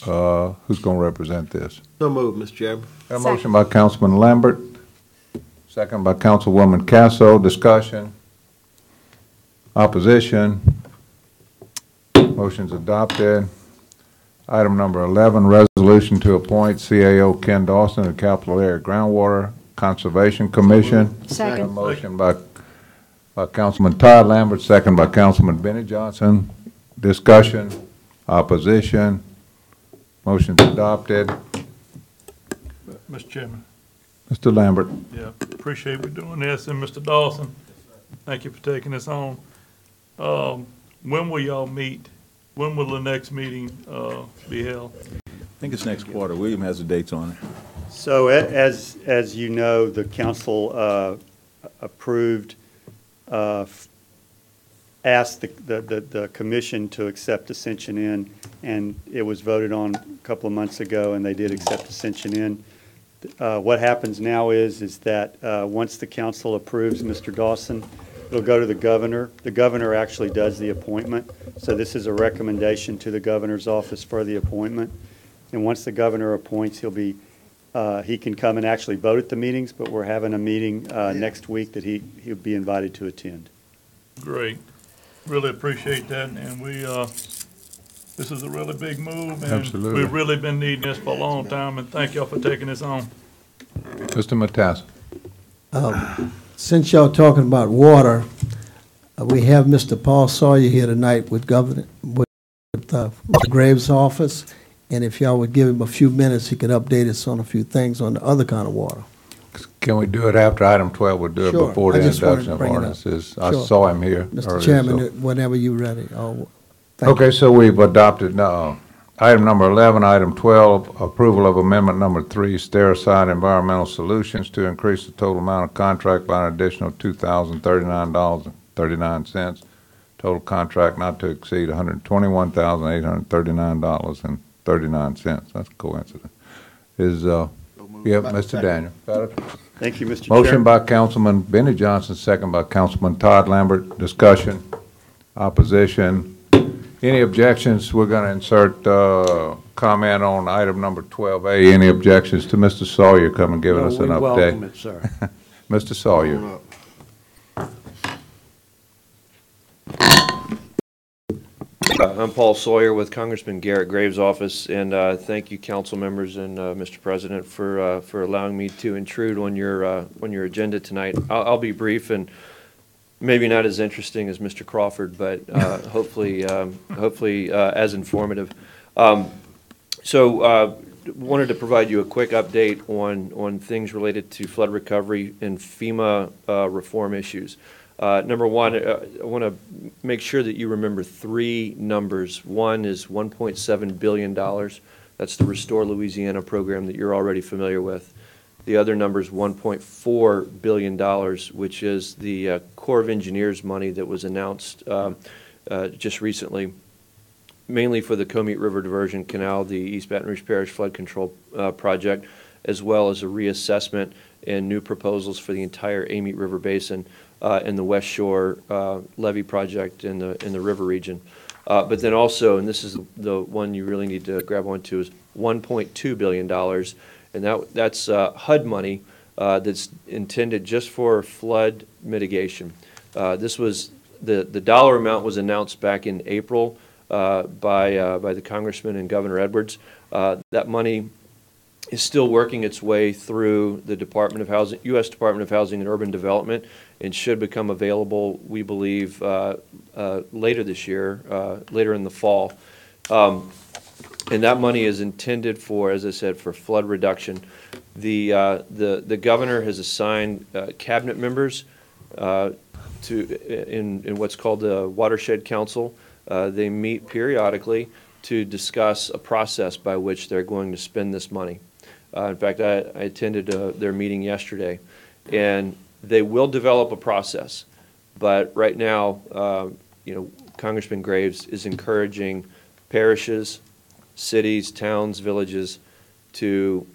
Who's going to represent this? So moved, Mr. Chairman. A motion by Councilman Lambert, second by Councilwoman Casso. Discussion. Opposition. Motion's adopted. Item number 11, resolution to appoint CAO Ken Dawson to the Capital Area Groundwater Conservation Commission. Second. A motion by Councilman Todd Lambert, second by Councilman Benny Johnson. Discussion. Opposition. Motion's adopted. Mr. Chairman. Mr. Lambert. Yeah, appreciate we doing this, and Mr. Dawson, thank you for taking this on. when will y'all meet? When will the next meeting be held? I think it's next quarter. William has the dates on it. So as you know, the council approved, asked the commission to accept Ascension in, and it was voted on a couple of months ago, and they did accept Ascension in. What happens now is that once the council approves Mr. Dawson, it'll go to the governor. The governor actually does the appointment, so this is a recommendation to the governor's office for the appointment. And once the governor appoints, he can come and actually vote at the meetings, but we're having a meeting next week that he'll be invited to attend. Great. Really appreciate that, and this is a really big move, and Absolutely. we've really been needing this for a long time, and thank y'all for taking this on. Mr. Matas. Since y'all talking about water, we have Mr. Paul Sawyer here tonight with Mr. Graves' office, and if y'all would give him a few minutes, he could update us on a few things on the other kind of water. Can we do it after item 12? We'll do it Sure. before the I just wanted introduction to of bring it up. ordinances. I Sure. saw him here Mr. earlier, Chairman, so- whenever you're ready. Thank Okay, you. so we've adopted item number 11, item 12, approval of amendment number 3, Stericycle Environmental Solutions to increase the total amount of contract by an additional $2,039.39. Total contract not to exceed $121,839.39. That's a coincidence. Mr. Daniel. Got it? Thank you, Mr. Chair. Motion by Councilman Benny Johnson, second by Councilman Todd Lambert. Discussion, opposition. Any objections? We're going to insert comment on item number 12A. Any objections to Mr. Sawyer coming and giving us an update? We welcome it, sir. Mr. Sawyer. I'm Paul Sawyer with Congressman Garrett Graves' office, and thank you, council members and Mr. President, for allowing me to intrude on your agenda tonight. I'll be brief and maybe not as interesting as Mr. Crawford, but hopefully as informative. Wanted to provide you a quick update on things related to flood recovery and FEMA reform issues. Number one, I want to make sure that you remember three numbers. One is $1.7 billion. That's the Restore Louisiana program that you're already familiar with. The other number is $1.4 billion, which is the Corps of Engineers money that was announced just recently, mainly for the Comeet River Diversion Canal, the East Baton Rouge Parish Flood Control Project, as well as a reassessment and new proposals for the entire Amite River Basin and the West Shore levee project in the river region. But then also, and this is the one you really need to grab onto, is $1.2 billion, and that's HUD money that's intended just for flood mitigation. This was the dollar amount was announced back in April by the Congressman and Governor Edwards. That money is still working its way through the Department of Housing, U.S. Department of Housing and Urban Development, and should become available, we believe, later this year, later in the fall. And that money is intended for, as I said, for flood reduction. The governor has assigned cabinet members in what's called the Watershed Council. They meet periodically to discuss a process by which they're going to spend this money. In fact, I attended their meeting yesterday, and they will develop a process. But right now, Congressman Graves is encouraging parishes, cities, towns, villages to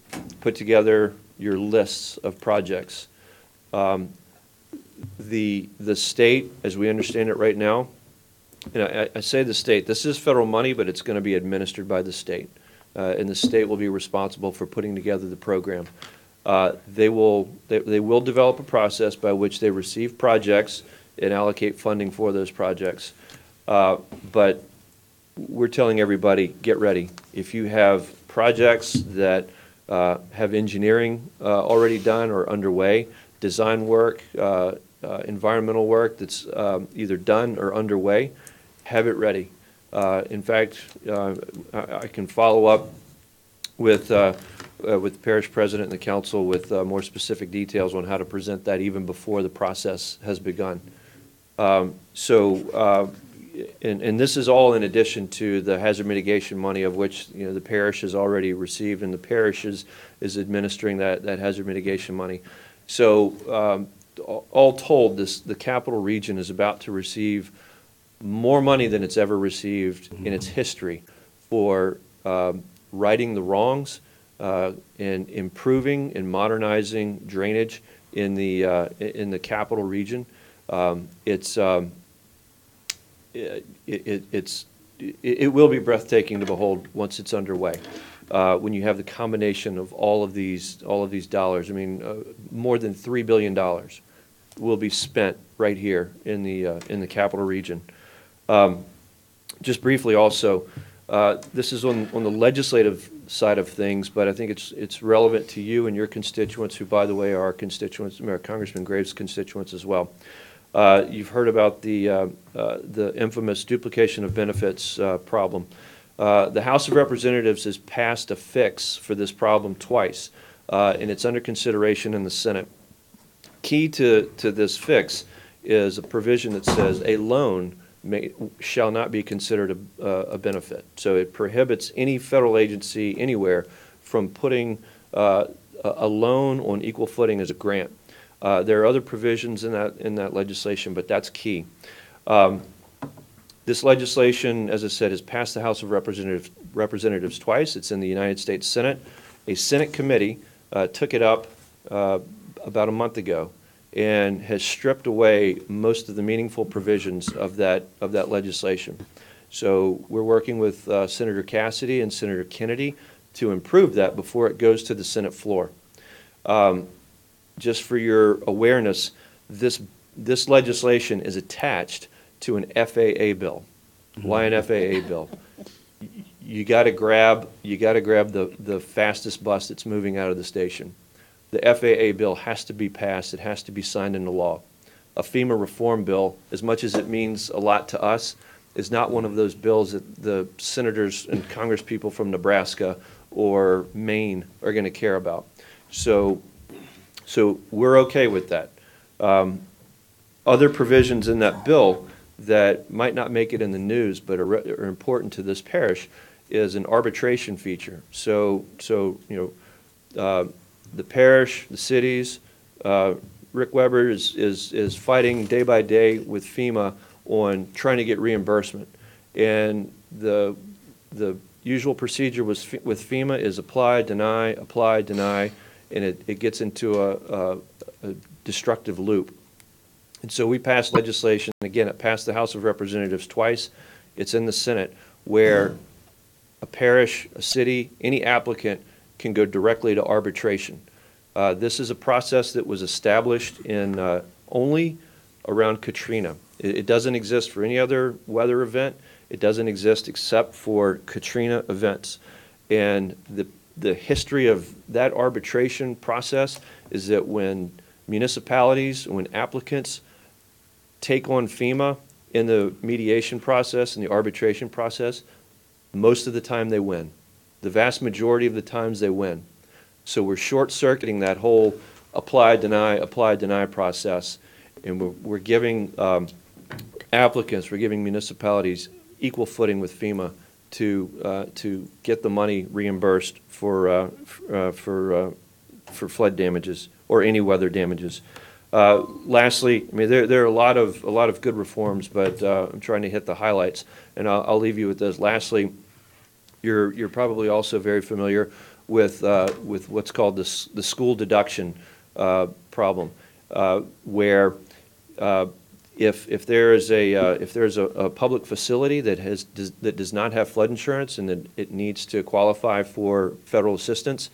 put together your lists of projects. The state, as we understand it right now, I say the state, this is federal money, but it's going to be administered by the state. And the state will be responsible for putting together the program. They will develop a process by which they receive projects and allocate funding for those projects. But we're telling everybody, get ready. If you have projects that have engineering already done or underway, design work, environmental work that's either done or underway, have it ready. In fact, I can follow up with the parish president and the council with more specific details on how to present that even before the process has begun. and this is all in addition to the hazard mitigation money of which, the parish has already received, and the parish is administering that hazard mitigation money. So all told, the capital region is about to receive more money than it's ever received in its history for righting the wrongs and improving and modernizing drainage in the capital region. It will be breathtaking to behold once it's underway. When you have the combination of all of these dollars, I mean, more than $3 billion will be spent right here in the capital region. Just briefly, also, this is on the legislative side of things, but I think it's relevant to you and your constituents, who, by the way, are our constituents, Congressman Graves' constituents as well. You've heard about the infamous duplication of benefits problem. The House of Representatives has passed a fix for this problem twice, and it's under consideration in the Senate. Key to this fix is a provision that says a loan shall not be considered a benefit. So it prohibits any federal agency anywhere from putting a loan on equal footing as a grant. There are other provisions in that legislation, but that's key. This legislation, as I said, has passed the House of Representatives twice. It's in the United States Senate. A Senate committee took it up about a month ago and has stripped away most of the meaningful provisions of that legislation. So we're working with Senator Cassidy and Senator Kennedy to improve that before it goes to the Senate floor. Just for your awareness, this legislation is attached to an FAA bill. Why an FAA bill? You got to grab the fastest bus that's moving out of the station. The FAA bill has to be passed. It has to be signed into law. A FEMA reform bill, as much as it means a lot to us, is not one of those bills that the senators and congresspeople from Nebraska or Maine are going to care about. So we're okay with that. Other provisions in that bill that might not make it in the news but are important to this parish is an arbitration feature. So the parish, the cities, Rick Weber is fighting day by day with FEMA on trying to get reimbursement. And the usual procedure with FEMA is apply, deny, and it gets into a destructive loop. And so we passed legislation, again, it passed the House of Representatives twice. It's in the Senate, where a parish, a city, any applicant can go directly to arbitration. This is a process that was established in only around Katrina. It doesn't exist for any other weather event. It doesn't exist except for Katrina events. And the history of that arbitration process is that when municipalities, when applicants take on FEMA in the mediation process and the arbitration process, most of the time they win. The vast majority of the times they win. So we're short-circuiting that whole apply, deny process, and we're giving applicants, we're giving municipalities equal footing with FEMA to get the money reimbursed for flood damages or any weather damages. Lastly, I mean, there are a lot of good reforms, but I'm trying to hit the highlights, and I'll leave you with this. Lastly, you're probably also very familiar with what's called the school deduction problem, where if there is a public facility that does not have flood insurance and that it needs to qualify for federal assistance,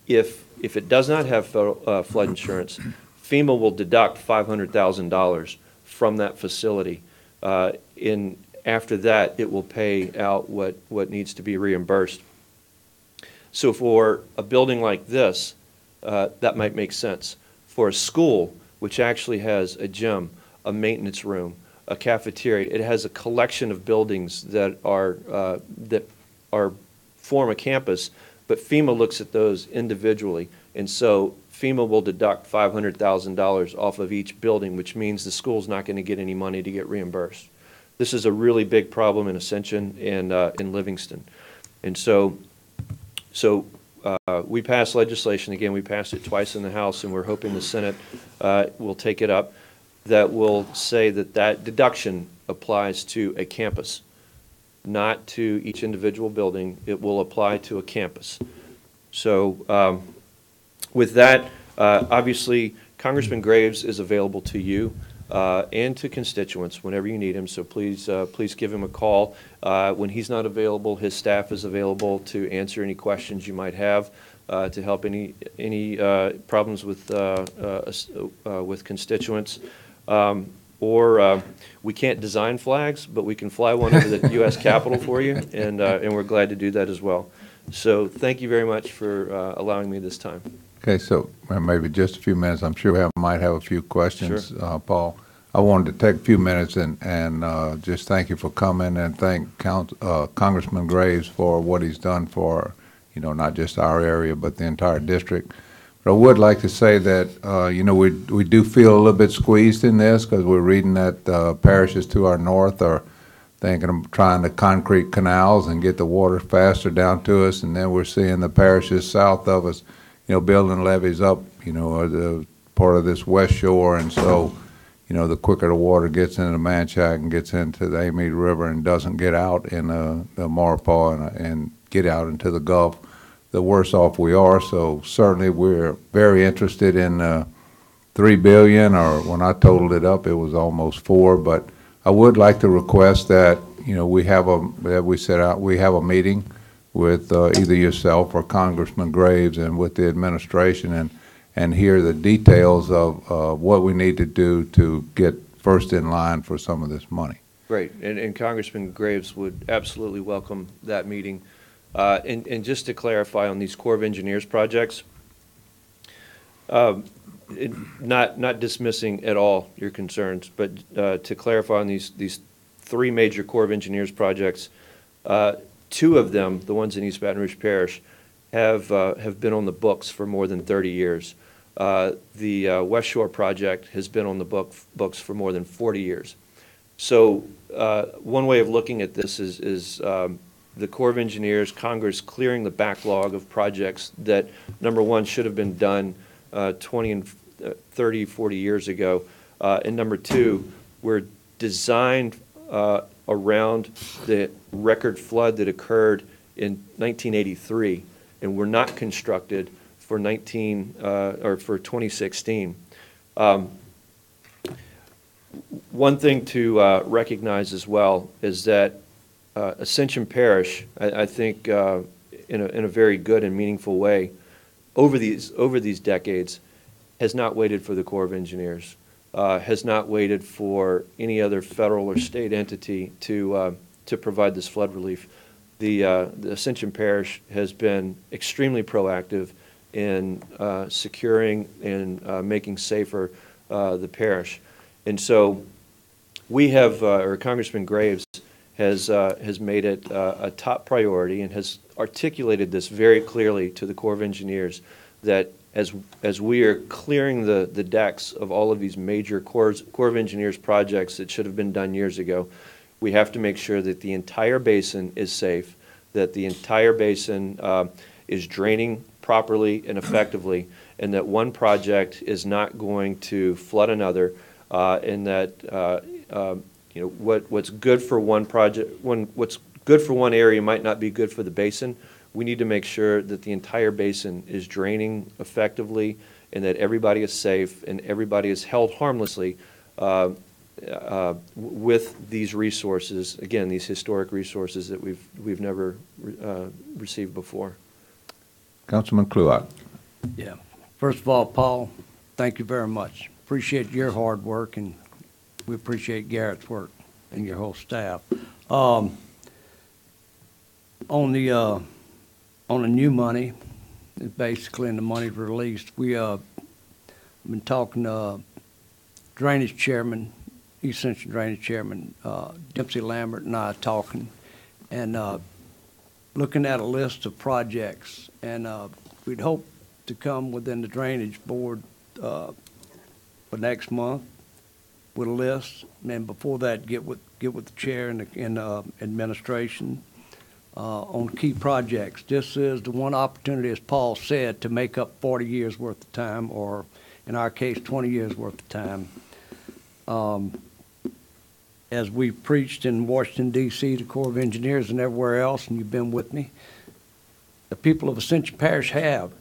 if it does not have flood insurance, FEMA will deduct $500,000 from that facility. After that, it will pay out what needs to be reimbursed. So for a building like this, that might make sense. For a school, which actually has a gym, a maintenance room, a cafeteria, it has a collection of buildings that form a campus, but FEMA looks at those individually. And so FEMA will deduct $500,000 off of each building, which means the school's not going to get any money to get reimbursed. This is a really big problem in Ascension and in Livingston. And so we passed legislation, again, we passed it twice in the House, and we're hoping the Senate will take it up, that will say that that deduction applies to a campus, not to each individual building. It will apply to a campus. So with that, obviously, Congressman Graves is available to you and to constituents whenever you need him, so please give him a call. When he's not available, his staff is available to answer any questions you might have, to help any problems with constituents. Or we can't design flags, but we can fly one over the U.S. Capitol for you, and we're glad to do that as well. So thank you very much for allowing me this time. Okay, so maybe just a few minutes. I'm sure we might have a few questions, Sure. Paul. I wanted to take a few minutes and just thank you for coming, and thank Congressman Graves for what he's done for, not just our area, but the entire district. But I would like to say that, we do feel a little bit squeezed in this, because we're reading that parishes to our north are thinking of trying to concrete canals and get the water faster down to us, and then we're seeing the parishes south of us, building levees up, the part of this west shore, and so, the quicker the water gets into the Manchac and gets into the Amite River and doesn't get out in the Maurepas and get out into the Gulf, the worse off we are. So certainly we're very interested in $3 billion, or when I totaled it up, it was almost $4 billion. But I would like to request that we have a meeting with either yourself or Congressman Graves and with the administration, and hear the details of what we need to do to get first in line for some of this money. Great, and Congressman Graves would absolutely welcome that meeting. And just to clarify on these Corps of Engineers projects, not dismissing at all your concerns, but to clarify on these three major Corps of Engineers projects, two of them, the ones in East Baton Rouge Parish, have been on the books for more than 30 years. The West Shore project has been on the books for more than 40 years. So one way of looking at this is the Corps of Engineers, Congress clearing the backlog of projects that, number one, should have been done 20 and 30, 40 years ago, and number two, were designed around the record flood that occurred in 1983, and were not constructed for 2016. One thing to recognize as well is that Ascension Parish, I think, in a very good and meaningful way, over these decades, has not waited for the Corps of Engineers, has not waited for any other federal or state entity to provide this flood relief. The Ascension Parish has been extremely proactive in securing and making safer the parish. And so we have, or Congressman Graves has made it a top priority and has articulated this very clearly to the Corps of Engineers, that as we are clearing the decks of all of these major Corps of Engineers projects that should have been done years ago, we have to make sure that the entire basin is safe, that the entire basin is draining properly and effectively, and that one project is not going to flood another, and that what's good for one project, what's good for one area might not be good for the basin. We need to make sure that the entire basin is draining effectively, and that everybody is safe and everybody is held harmlessly with these resources, again, these historic resources that we've never received before. Councilman Kluot. Yeah. First of all, Paul, thank you very much. Appreciate your hard work, and we appreciate Garrett's work and your whole staff. On the new money, basically, in the money released, we have been talking to Drainage Chairman, East Central Drainage Chairman Dempsey Lambert and I talking, and looking at a list of projects, and we'd hope to come within the Drainage Board for next month with a list, and before that, get with the chair and the administration on key projects. This is the one opportunity, as Paul said, to make up 40 years worth of time, or in our case, 20 years worth of time. As we preached in Washington, D.C., the Corps of Engineers and everywhere else, and you've been with me, the people of Ascension Parish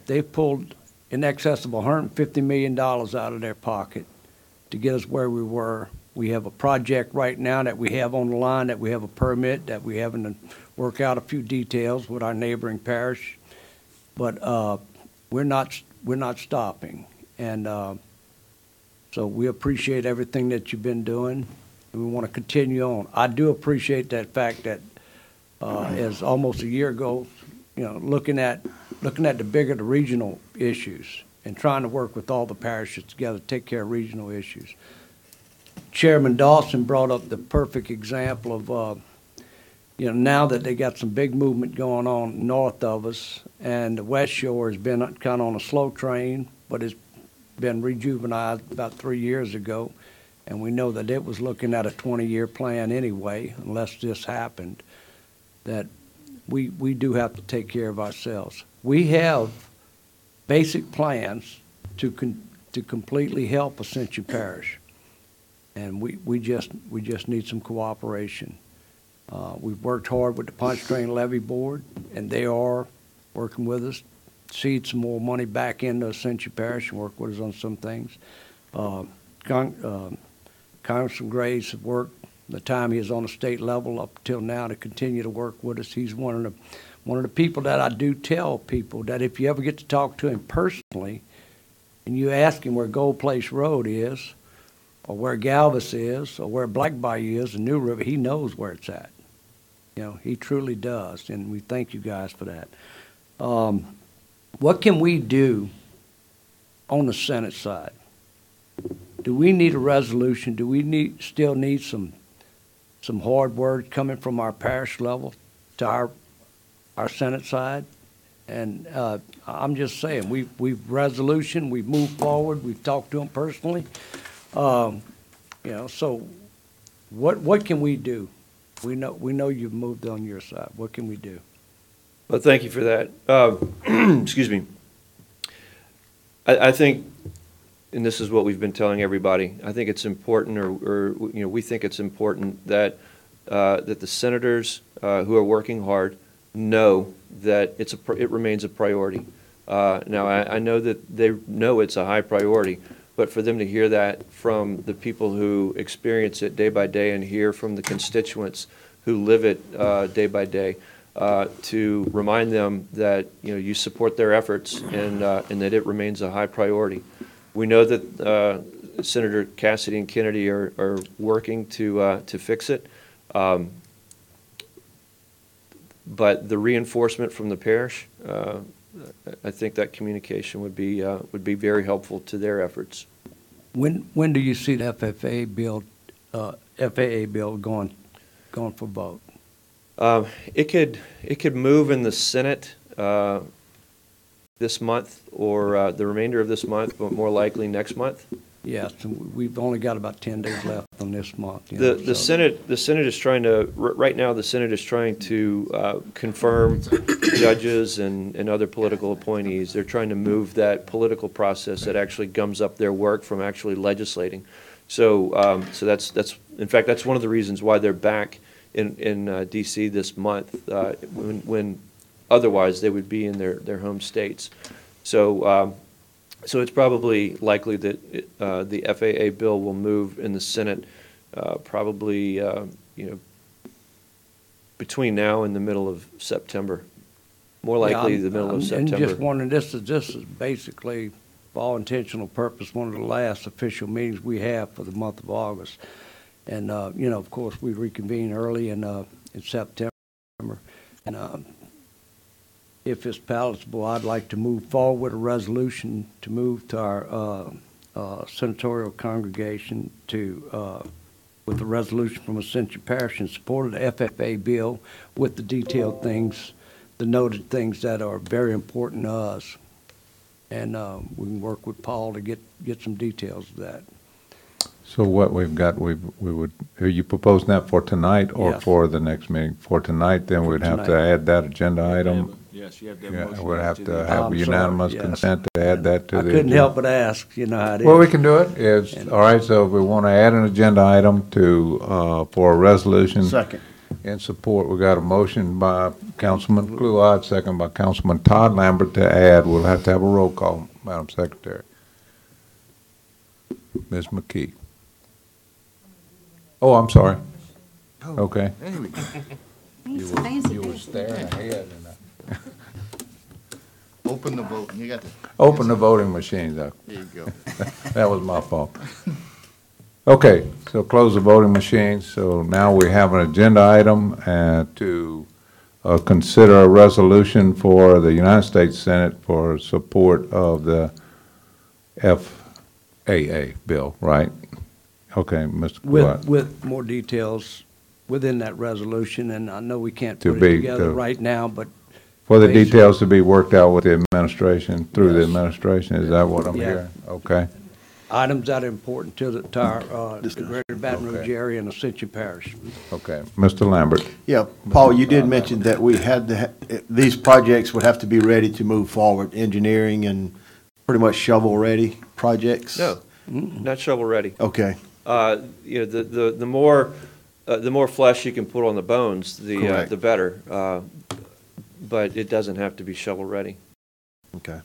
they've pulled in excess of $150 million out of their pocket to get us where we were. We have a project right now that we have on the line, that we have a permit, that we having to work out a few details with our neighboring parish, but we're not stopping. And so we appreciate everything that you've been doing, and we want to continue on. I do appreciate that fact that as almost a year ago, looking at the bigger, the regional issues and trying to work with all the parishes together to take care of regional issues. Chairman Dawson brought up the perfect example of, now that they got some big movement going on north of us, and the West Shore has been kind of on a slow train, but it's been rejuvenized about 3 years ago, and we know that it was looking at a 20-year plan anyway, unless this happened, that we do have to take care of ourselves. We have basic plans to completely help Ascension Parish, and we just need some cooperation. We've worked hard with the Punch Train Levy Board, and they are working with us, seed some more money back into Ascension Parish and work with us on some things. Congressman Graves has worked the time he was on the state level up till now to continue to work with us. He's one of the people that I do tell people that if you ever get to talk to him personally and you ask him where Gold Place Road is, or where Galvez is, or where Black Bayou is, and New River, he knows where it's at. He truly does, and we thank you guys for that. What can we do on the Senate side? Do we need a resolution? Do we still need some hard words coming from our parish level to our Senate side? And I'm just saying, we've moved forward, we've talked to them personally. So what can we do? We know you've moved on your side. What can we do? Well, thank you for that. Excuse me. I think, and this is what we've been telling everybody, I think it's important, or we think it's important that that the senators who are working hard know that it remains a priority. Now, I know that they know it's a high priority, but for them to hear that from the people who experience it day by day and hear from the constituents who live it day by day, to remind them that you support their efforts and that it remains a high priority. We know that Senator Cassidy and Kennedy are working to fix it, but the reinforcement from the parish, I think that communication would be very helpful to their efforts. When do you see the FAA bill going for vote? It could move in the Senate this month, or the remainder of this month, but more likely next month. Yes, we've only got about 10 days left on this month. The Senate is trying to, right now, the Senate is trying to confirm judges and other political appointees. They're trying to move that political process that actually gums up their work from actually legislating. So that's in fact, that's one of the reasons why they're back in D.C. this month, when otherwise they would be in their home states. So it's probably likely that the FAA bill will move in the Senate probably between now and the middle of September. More likely the middle of September. And just wondering, this is basically, for all intentional purpose, one of the last official meetings we have for the month of August. And of course, we reconvene early in September. And if it's palatable, I'd like to move forward with a resolution to move to our senatorial congregation with a resolution from Ascension Parish in support of the FFA bill with the detailed things, the noted things that are very important to us. And we can work with Paul to get some details of that. So what we've got, we would, are you proposing that for tonight or Yes. for the next meeting? For tonight, then For we'd have to tonight. add that agenda item. Yes, you have to have a Yeah, motion we'd have to to the- have I'm unanimous sorry, yes. consent to add that to I the. couldn't agenda. help but ask, you know how it is. Well, we can do it. It's, all right, so if we want to add an agenda item to, for a resolution. Second. In support, we got a motion by Councilman Kluwat, second by Councilman Todd Lambert to add. We'll have to have a roll call, Madam Secretary. Ms. McKee. Oh, I'm sorry. Okay. You were staring ahead. Open the vote, you got to. Open the voting machines up. There you go. That was my fault. Okay, so close the voting machines. So now we have an agenda item to consider a resolution for the United States Senate for support of the FAA bill, right? Okay, Mr. Kulat. With more details within that resolution, and I know we can't To put be- it together to- right now, but For the Basically- details to be worked out with the administration, through the Yes. administration, is that what I'm Yeah. hearing? Okay. items that are important to the greater Baton Rouge Okay. area and Ascension Parish. Okay, Mr. Lambert. Yeah, Paul, you did mention that we had to, these projects would have to be ready to move forward, engineering and pretty much shovel-ready projects? No, not shovel-ready. Okay, You know, the more flesh you can put on the bones, Correct. the better. But it doesn't have to be shovel-ready. okay.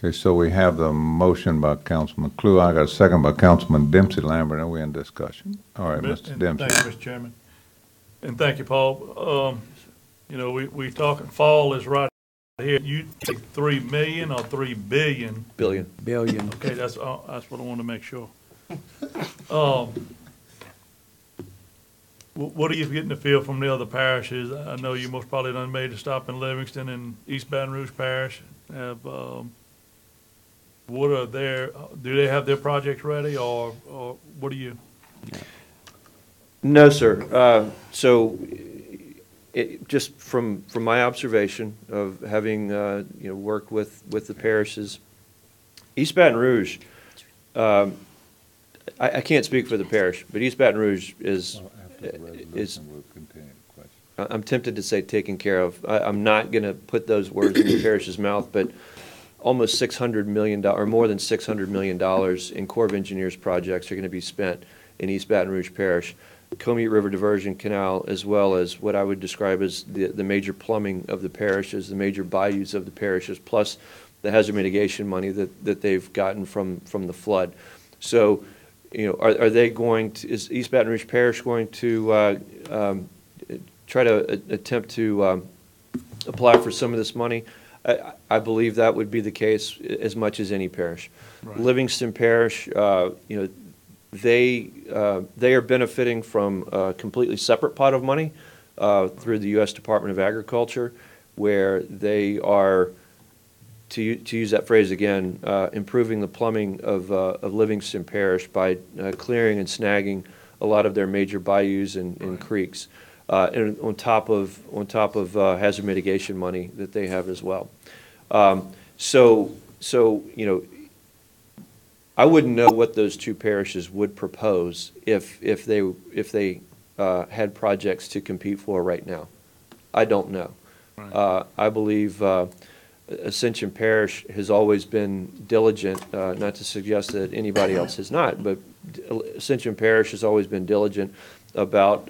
Okay, so we have the motion by Councilman Clue. I got a second by Councilman Dempsey Lambert, and we're in discussion. All right, Mr. And Dempsey. Thank you, Mr. Chairman. And thank you, Paul. You know, we talking, fall is right here. You take 3 million or 3 billion? Billion. Billion. Okay, that's what I want to make sure. What are you getting the feel from the other parishes? I know you most probably done made a stop in Livingston and East Baton Rouge Parish. What are do they have their projects ready, or what do you? No, sir. So, just from my observation of having worked with the parishes, East Baton Rouge. I can't speak for the parish, but East Baton Rouge is. I'm tempted to say taken care of. I'm not going to put those words in the parish's mouth, but almost $600 million, or more than $600 million in Corps of Engineers projects are going to be spent in East Baton Rouge Parish. Comeet River Diversion Canal, as well as what I would describe as the major plumbing of the parishes, the major bayous of the parishes, plus the hazard mitigation money that they've gotten from the flood. So, are they going to, is East Baton Rouge Parish going to try to attempt to apply for some of this money? I believe that would be the case as much as any parish. Right. Livingston Parish, they are benefiting from a completely separate pot of money through the U.S. Department of Agriculture, where they are, to use that phrase again, improving the plumbing of Livingston Parish by clearing and snagging a lot of their major bayous and creeks, and on top of hazard mitigation money that they have as well. So I wouldn't know what those two parishes would propose if they had projects to compete for right now. I don't know. Right. I believe Ascension Parish has always been diligent, not to suggest that anybody else has not, but Ascension Parish has always been diligent about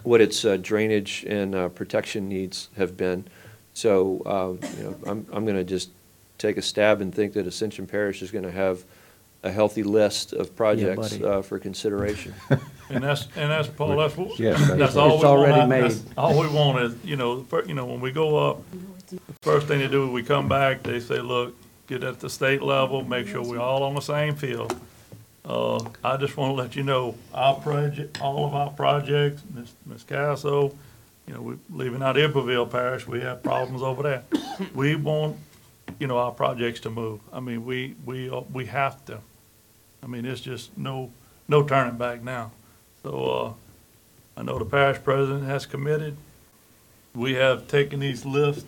what its drainage and protection needs have been. So, I'm going to just take a stab and think that Ascension Parish is going to have a healthy list of projects for consideration. And that's Paul. That's Yes, that's all it's we already want. made. That's all we want is when we go up, the first thing they do is we come back. They say, look, get at the state level, make sure we're all on the same field. I just want to let you know our project, all of our projects, Ms. Casso, we're leaving out Iberville Parish. We have problems over there. We want, our projects to move. I mean, we have to. I mean, it's just no turning back now. So I know the parish president has committed. We have taken these lists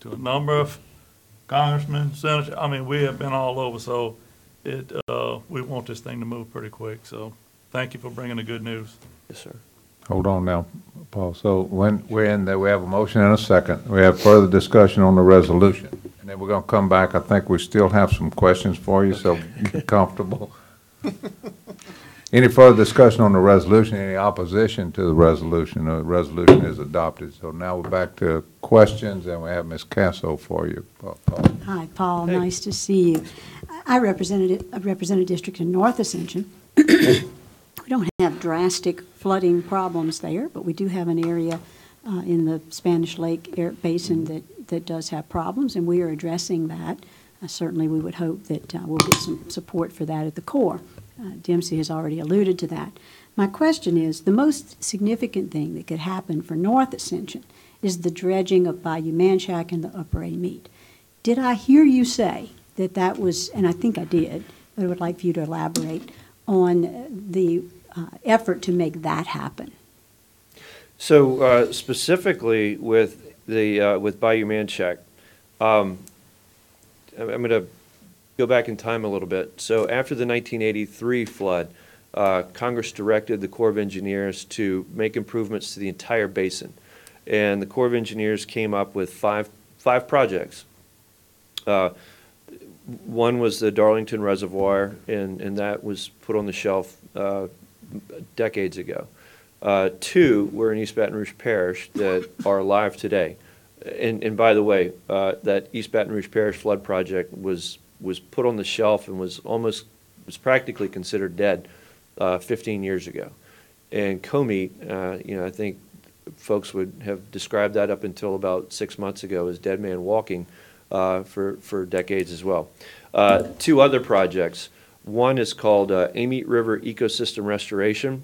to a number of congressmen, senators. I mean, we have been all over. So we want this thing to move pretty quick. So thank you for bringing the good news. Yes, sir. Hold on now, Paul. So when we're in there, we have a motion and a second. We have further discussion on the resolution. And then we're going to come back. I think we still have some questions for you, so get comfortable. Any further discussion on the resolution? Any opposition to the resolution? The resolution is adopted. So now we're back to questions, and we have Ms. Casso for you, Paul. Hi, Paul. Nice to see you. I represent a district in North Ascension. We don't have drastic flooding problems there, but we do have an area in the Spanish Lake Basin that does have problems, and we are addressing that. Certainly, we would hope that we'll get some support for that at the Corps. Dempsey has already alluded to that. My question is, the most significant thing that could happen for North Ascension is the dredging of Bayou Manchac and the Upper Amite. Did I hear you say that that was, and I think I did, but I would like for you to elaborate on the effort to make that happen? So specifically with Bayou Manchac, I'm going to go back in time a little bit. So after the 1983 flood, Congress directed the Corps of Engineers to make improvements to the entire basin. And the Corps of Engineers came up with five projects. One was the Darlington Reservoir, and that was put on the shelf decades ago. Two were in East Baton Rouge Parish that are alive today. And by the way, that East Baton Rouge Parish flood project was put on the shelf and was practically considered dead 15 years ago. And Comey, I think folks would have described that up until about 6 months ago as dead man walking for decades as well. Two other projects. One is called Amite River Ecosystem Restoration.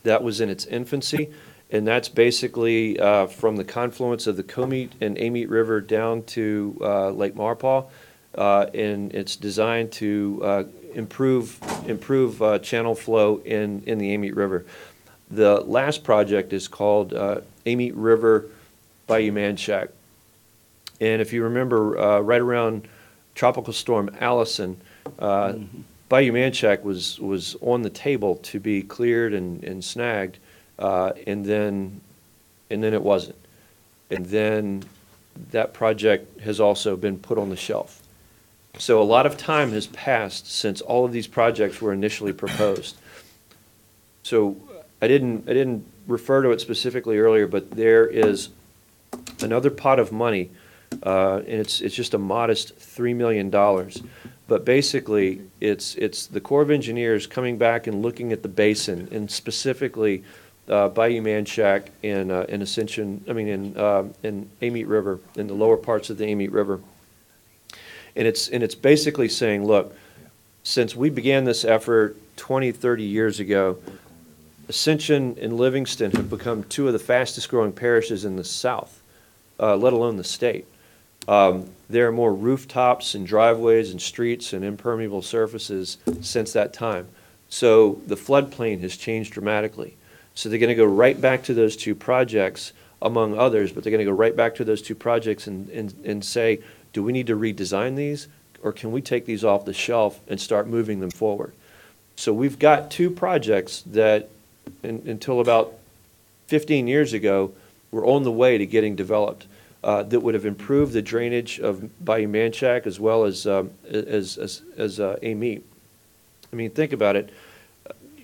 That was in its infancy, and that's basically from the confluence of the Comite and Amite River down to Lake Maurepas. And it's designed to improve channel flow in the Amite River. The last project is called Amite River Bayou Manchac. And if you remember, right around Tropical Storm Allison, Bayou Manchac was on the table to be cleared and snagged, and then it wasn't. And then that project has also been put on the shelf. So a lot of time has passed since all of these projects were initially proposed. So I didn't refer to it specifically earlier, but there is another pot of money, and it's just a modest $3 million. But basically, it's the Corps of Engineers coming back and looking at the basin, and specifically Bayou Manchac and Ascension. In Amite River, in the lower parts of the Amite River. And it's basically saying, look, since we began this effort 20, 30 years ago, Ascension and Livingston have become two of the fastest growing parishes in the South, let alone the state. There are more rooftops and driveways and streets and impermeable surfaces since that time. So the floodplain has changed dramatically. So they're going to go right back to those two projects, among others, but they're going to go right back to those two projects and say, do we need to redesign these, or can we take these off the shelf and start moving them forward? So we've got two projects that, until about 15 years ago, were on the way to getting developed, that would have improved the drainage of Bayou Manchac as well as Amite. I mean, think about it.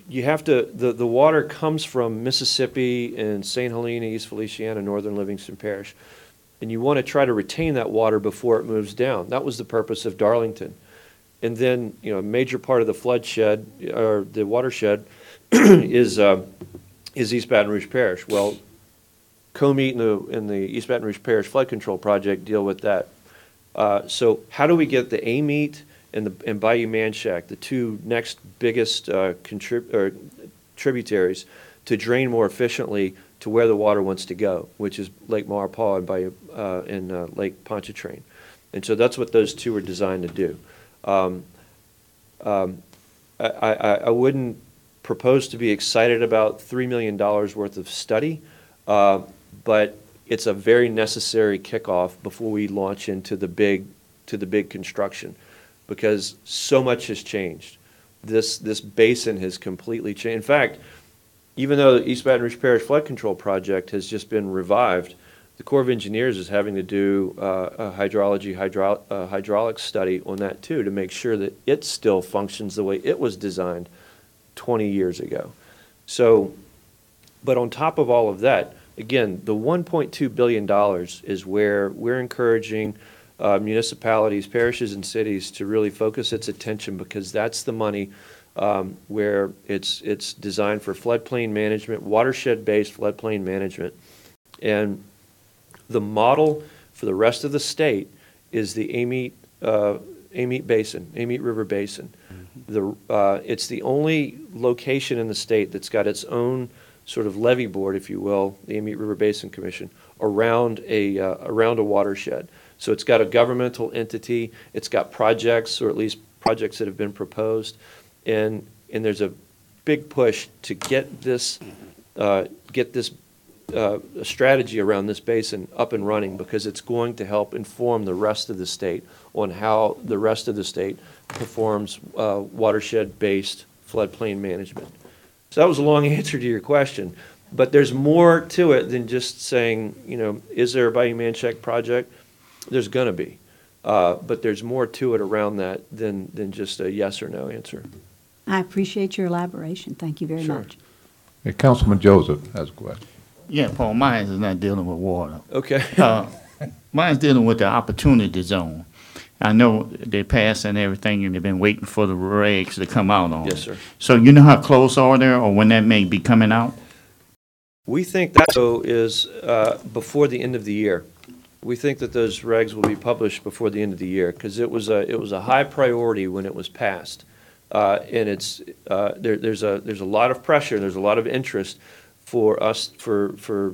You have to, the water comes from Mississippi and St. Helena, East Feliciana, Northern Livingston Parish. And you want to try to retain that water before it moves down. That was the purpose of Darlington. And then, a major part of the floodshed, or the watershed, is East Baton Rouge Parish. Well, Comite and the East Baton Rouge Parish Flood Control Project deal with that. So how do we get the Amite and Bayou Manchac, the two next biggest tributaries, to drain more efficiently to where the water wants to go, which is Lake Maurepas and Lake Pontchartrain. And so that's what those two are designed to do. I wouldn't propose to be excited about $3 million worth of study, but it's a very necessary kickoff before we launch into the big construction. because so much has changed. This basin has completely changed. In fact, even though the East Baton Rouge Parish Flood Control Project has just been revived, the Corps of Engineers is having to do a hydraulic study on that too, to make sure that it still functions the way it was designed 20 years ago. So, but on top of all of that, again, the $1.2 billion is where we're encouraging municipalities, parishes, and cities to really focus its attention, because that's the money where it's designed for floodplain management, watershed-based floodplain management. And the model for the rest of the state is the Amite River Basin. It's the only location in the state that's got its own sort of levee board, if you will, the Amite River Basin Commission, around a watershed. So it's got a governmental entity, it's got projects, or at least projects that have been proposed, and there's a big push to get this strategy around this basin up and running, because it's going to help inform the rest of the state on how the rest of the state performs watershed-based floodplain management. So that was a long answer to your question, but there's more to it than just saying, is there a Bayou Manchac project? There's going to be, but there's more to it around that than just a yes or no answer. I appreciate your elaboration. Thank you very much. Hey, Councilman Joseph has a question. Yeah, Paul, mine is not dealing with water. Okay. Mine's dealing with the opportunity zone. I know they passed and everything, and they've been waiting for the regs to come out on it. Yes, sir. So you know how close are they, or when that may be coming out? We think that is before the end of the year. We think that those regs will be published before the end of the year, because it was a high priority when it was passed, and it's there's a lot of pressure, there's a lot of interest for us for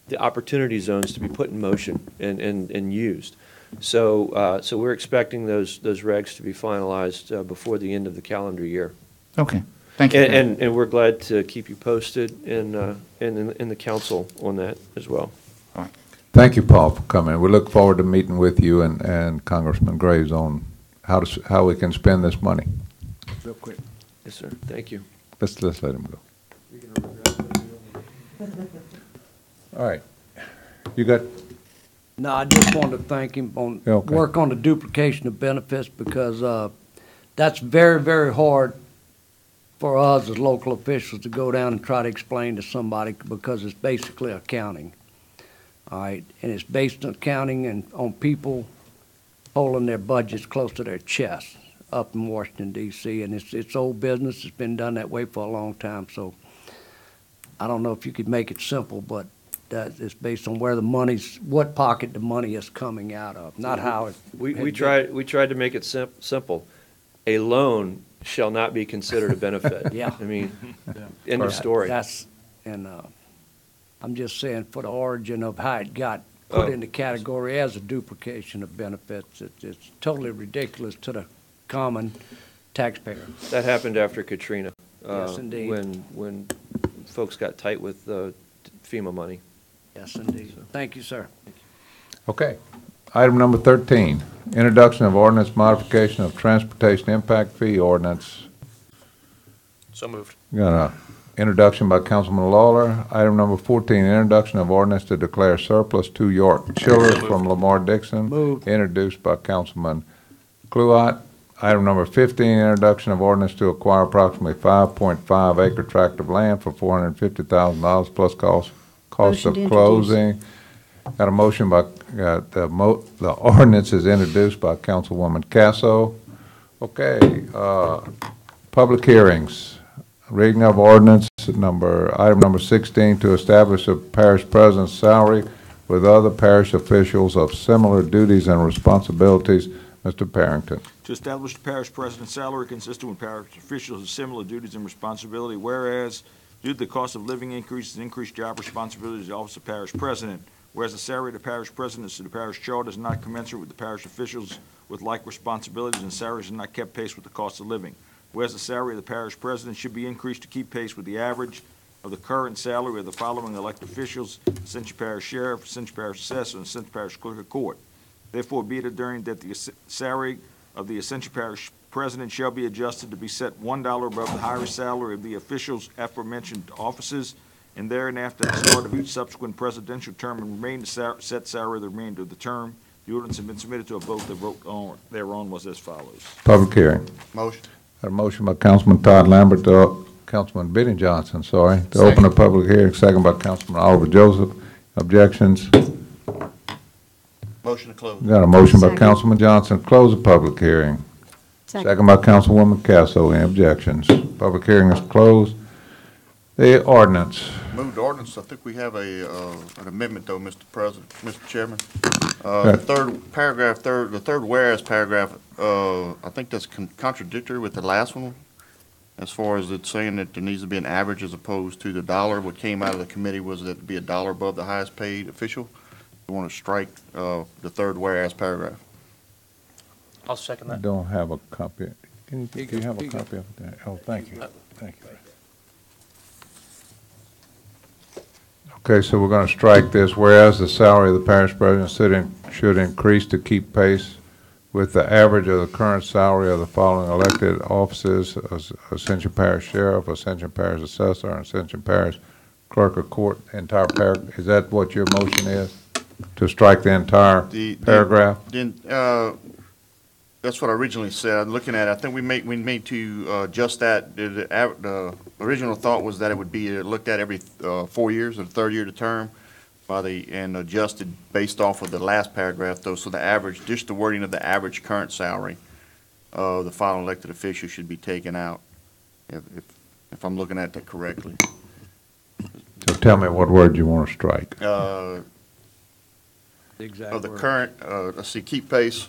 the opportunity zones to be put in motion and used. So we're expecting those regs to be finalized before the end of the calendar year. Okay, thank you. And we're glad to keep you posted in the council on that as well. All right. Thank you, Paul, for coming. We look forward to meeting with you and Congressman Graves on how we can spend this money. Real quick. Yes, sir. Thank you. Let's let him go. All right. You got? No, I just wanted to thank him on Okay. work on the duplication of benefits, because that's very, very hard for us as local officials to go down and try to explain to somebody, because it's basically accounting. All right, and it's based on accounting and on people holding their budgets close to their chest up in Washington, D.C., and it's old business. It's been done that way for a long time, so I don't know if you could make it simple, but that is based on where the money's, what pocket the money is coming out of, not how it. We tried to make it simple. A loan shall not be considered a benefit. Yeah. I mean, end of story. I'm just saying, for the origin of how it got put in the category as a duplication of benefits, it's totally ridiculous to the common taxpayer. That happened after Katrina. Yes, indeed. When folks got tight with FEMA money. Yes, indeed. Thank you, sir. Okay. Item number 13, introduction of ordinance modification of transportation impact fee ordinance. So moved. Got a introduction by Councilman Lawler. Item number 14, introduction of ordinance to declare surplus to York Chillers from Lamar Dixon. Moved. Introduced by Councilman Kluot. Item number 15, introduction of ordinance to acquire approximately 5.5 acre tract of land for $450,000 plus cost Motion of to closing. Got a motion by, the ordinance is introduced by Councilwoman Casso. Okay, public hearings. Reading of ordinance item number 16, to establish a parish president's salary with other parish officials of similar duties and responsibilities. Mr. Parrington. To establish the parish president's salary consistent with parish officials of similar duties and responsibility, whereas due to the cost of living increases and increased job responsibilities of the office of parish president, whereas the salary of the parish president to the parish charter is not commensurate with the parish officials with like responsibilities, and salaries are not kept pace with the cost of living, whereas the salary of the parish president should be increased to keep pace with the average of the current salary of the following elected officials: Ascension Parish Sheriff, Ascension Parish Assessor, and Ascension Parish Clerk of Court. Therefore, be it ordained that the salary of the Ascension Parish President shall be adjusted to be set $1 above the highest salary of the officials aforementioned offices, and thereafter at the start of each subsequent presidential term and remain the set salary of the remainder of the term. The ordinance has been submitted to a vote. The vote thereon was as follows. Public hearing. Motion. Got a motion by Councilman Todd Lambert, Councilman Benny Johnson, sorry, to open the public hearing, second by Councilman Oliver Joseph. Objections? Motion to close. Got a motion by Second. Councilman Johnson, to close the public hearing. Second by Councilwoman Casso. Any objections? Public hearing is closed. The ordinance. Moved ordinance. I think we have an amendment though, Mr. President, Mr. Chairman. The third whereas paragraph, I think that's contradictory with the last one, as far as it's saying that there needs to be an average as opposed to the dollar. What came out of the committee was that it'd be $1 above the highest paid official. We want to strike the third whereas paragraph. I'll second I that. don't have a copy. Do you have a copy of that? Oh, thank you. Thank you. Okay, so we're going to strike this, whereas the salary of the parish president should increase to keep pace with the average of the current salary of the following elected offices: Ascension Parish Sheriff, Ascension Parish Assessor, and Ascension Parish Clerk of Court. Entire paragraph. Is that what your motion is? To strike the entire paragraph? That's what I originally said. I'm looking at it. I think we made to adjust that. The original thought was that it would be looked at every 4 years, or the third year of the term, and adjusted based off of the last paragraph, though. So the average, just the wording of the average current salary of the following elected official should be taken out, if I'm looking at that correctly. So tell me what word you want to strike. The exact Of the word. current, let's see, keep pace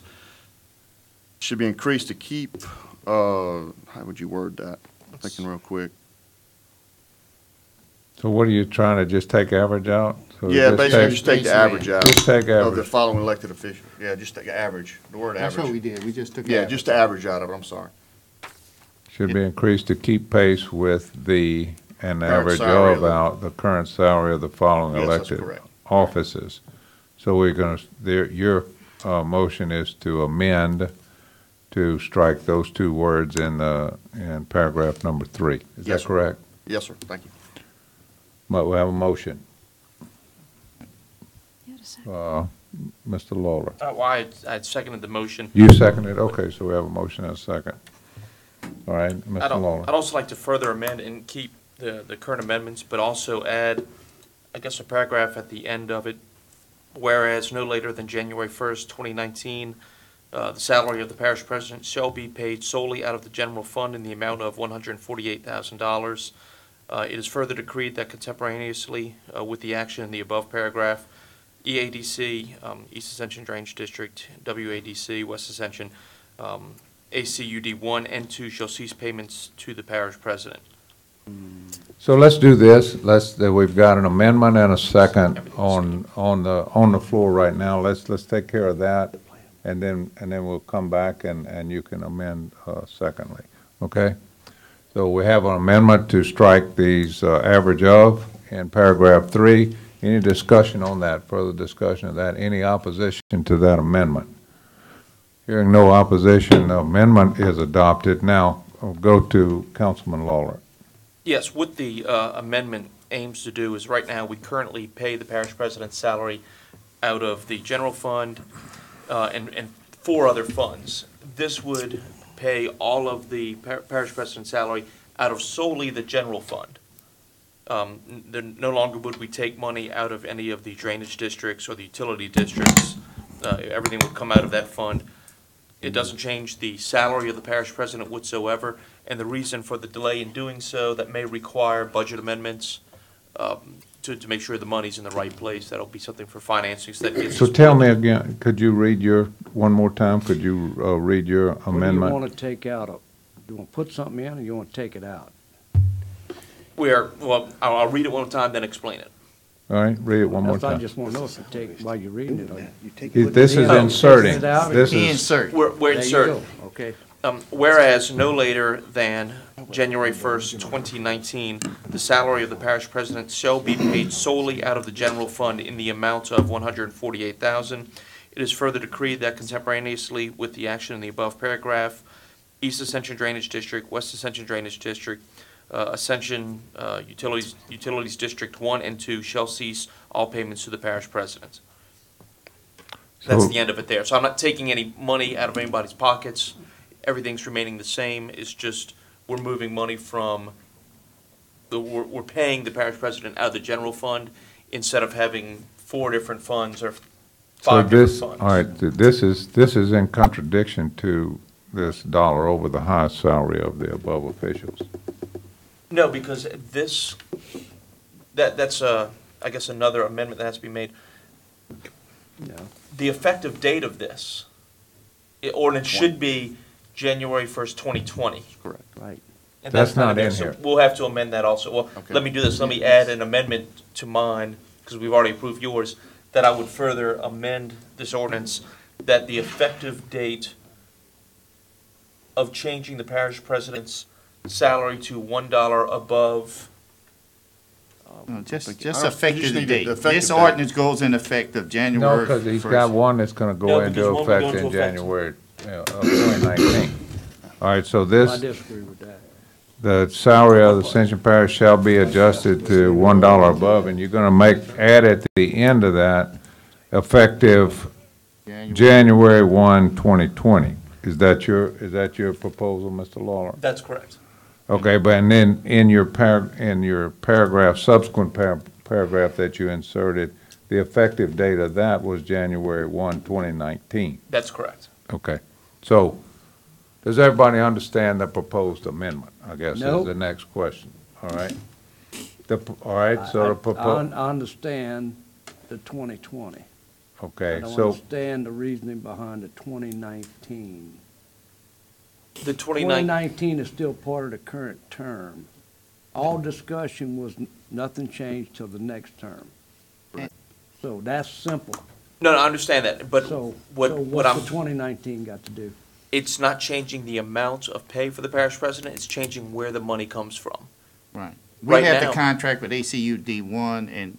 should be increased to keep, how would you word that? I'm thinking real quick. So what are you trying to just take average out? So Yeah, basically just take the average out. Just take Of the average. following elected official. Yeah, just take average, the word average. That's what we did, we just took. Yeah, average. just the average out of it, I'm sorry. Should be increased to keep pace with the, and Current average salary of of the- out the current salary of the following Yes, that's elected correct. offices. So we're going to, your motion is to amend to strike those two words in paragraph number 3. Is Yes, that sir. correct? Yes, sir, thank you. But we have a motion. Mr. Lawler. Well, I seconded the motion. You seconded? Okay, so we have a motion and a second. All right, Mr. Lawler. I'd also like to further amend and keep the current amendments, but also add, I guess, a paragraph at the end of it, whereas no later than January 1st, 2019, the salary of the parish president shall be paid solely out of the general fund in the amount of $148,000. It is further decreed that contemporaneously with the action in the above paragraph, EADC, East Ascension Drainage District, WADC, West Ascension, ACUD 1 and 2 shall cease payments to the parish president. So let's do this. We've got an amendment and a second on the floor right now. Let's take care of that, and then we'll come back and you can amend secondly. Okay? So we have an amendment to strike these average of in paragraph 3. Any discussion on that? Further discussion of that? Any opposition to that amendment? Hearing no opposition, the amendment is adopted. Now we'll go to Councilman Lawler. Yes, what the amendment aims to do is right now we currently pay the parish president's salary out of the general fund and 4 other funds. This would pay all of the parish president's salary out of solely the general fund. No longer would we take money out of any of the drainage districts or the utility districts. Everything would come out of that fund. It doesn't change the salary of the parish president whatsoever, and the reason for the delay in doing so, that may require budget amendments to make sure the money's in the right place. That'll be something for financing. So tell me again, could you read one more time, could you read your amendment? What do you want to take out of? You want to put something in, or you want to take it out? Well, I'll read it one more time, then explain it. All right, read it one more I time. just want to know if you take, while you're reading it, or you take This is inserting. This is Insert. We're There you inserting. go. Okay. Whereas no later than January 1st, 2019, the salary of the parish president shall be paid solely out of the general fund in the amount of $148,000. It is further decreed that contemporaneously with the action in the above paragraph, East Ascension Drainage District, West Ascension Drainage District, Ascension Utilities District 1 and 2 shall cease all payments to the parish president. That's the end of it there. So I'm not taking any money out of anybody's pockets. Everything's remaining the same. It's just we're moving money from we're paying the parish president out of the general fund instead of having 4 different funds or 5 different funds. All right, this is in contradiction to this dollar over the highest salary of the above officials. No, because that's I guess another amendment that has to be made. No. The effective date of this ordinance should be January 1st, 2020. Correct. Right. And That's not in so here. we'll have to amend that also. Well, Okay. let me do this. Let me add an amendment to mine, because we've already approved yours, that I would further amend this ordinance that the effective date of changing the parish president's salary to $1 above. Just you just effective need date. the effective This date. ordinance goes in effect of January No, because he's 1st. got one that's gonna No, go because into one will go effect into in effect. January of 2019. All right, so I this, disagree with that. the salary of the Ascension Parish shall be adjusted to $1 above, and you're gonna add at the end of that, effective January 1, 2020. Is that your proposal, Mr. Lawler? That's correct. Okay, but and then in your paragraph, subsequent paragraph that you inserted, the effective date of that was January 1, 2019. That's correct. Okay, so does everybody understand the proposed amendment, I guess No. is the next question, all right? All right, so the proposed, I understand the 2020. I okay, don't so, understand the reasoning behind the 2019. The 2019, 2019 is still part of the current term. All discussion was nothing changed till the next term. So that's simple. no, I understand that, but So what what's I'm, the 2019 got to do? it's not changing the amount of pay for the parish president, it's changing where the money comes from. Right. We Right have now- the contract with ACU D1 and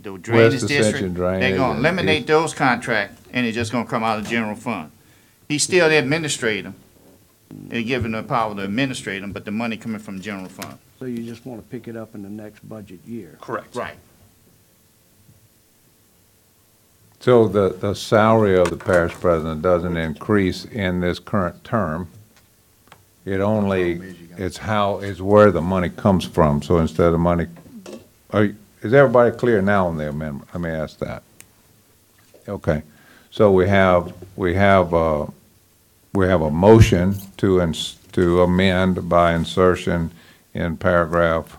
the drainage Ascension district. Drainage They're gonna and eliminate East. those contracts, and it's just gonna come out of general fund. He's still the administrator, and giving the power to administrate them, but the money coming from general fund. So you just want to pick it up in the next budget year? Correct. Right. so the salary of the parish president doesn't increase in this current term. It only, it's where the money comes from, so instead of money, is everybody clear now on the amendment? Let me ask that. Okay, so we have a motion to amend by insertion in paragraph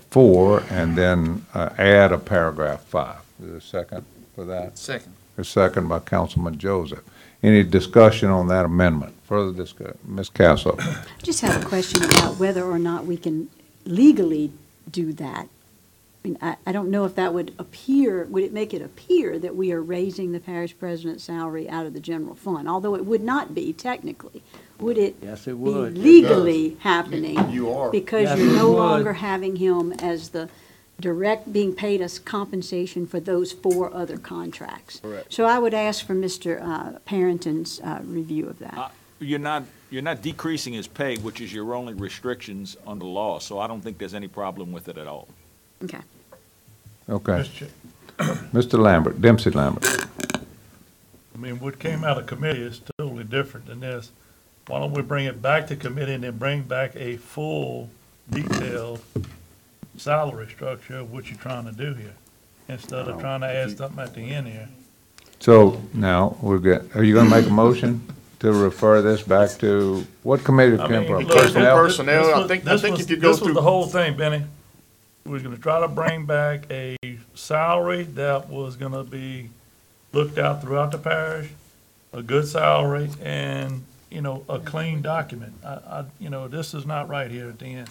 4, and then add a paragraph 5. Is there a second for that? Second. A second by Councilman Joseph. Any discussion on that amendment? Further discussion? Ms. Casso? Just have a question about whether or not we can legally do that. I mean, I don't know if that would it make it appear that we are raising the parish president's salary out of the general fund, although it would not be technically. Would it Yes, it be would. legally happening? You are. Because Yes, you're it no would. longer having him as the being paid as compensation for those 4 other contracts. Correct. So I would ask for Mr. Parrington's review of that. You're not decreasing his pay, which is your only restrictions on the law, so I don't think there's any problem with it at all. Okay. Okay. Mr. Lambert, Dempsey Lambert. I mean, what came out of committee is totally different than this. Why don't we bring it back to committee and then bring back a full, detailed salary structure of what you're trying to do here, instead of trying to add something at the end here. So now are you going to make a motion to refer this back to, what committee it I came mean, from? look, Personnel, this I was- think this if was- you go This was through- the whole thing, Benny. We're gonna try to bring back a salary that was gonna be looked out throughout the parish, a good salary, and, a clean document. This is not right here at the end.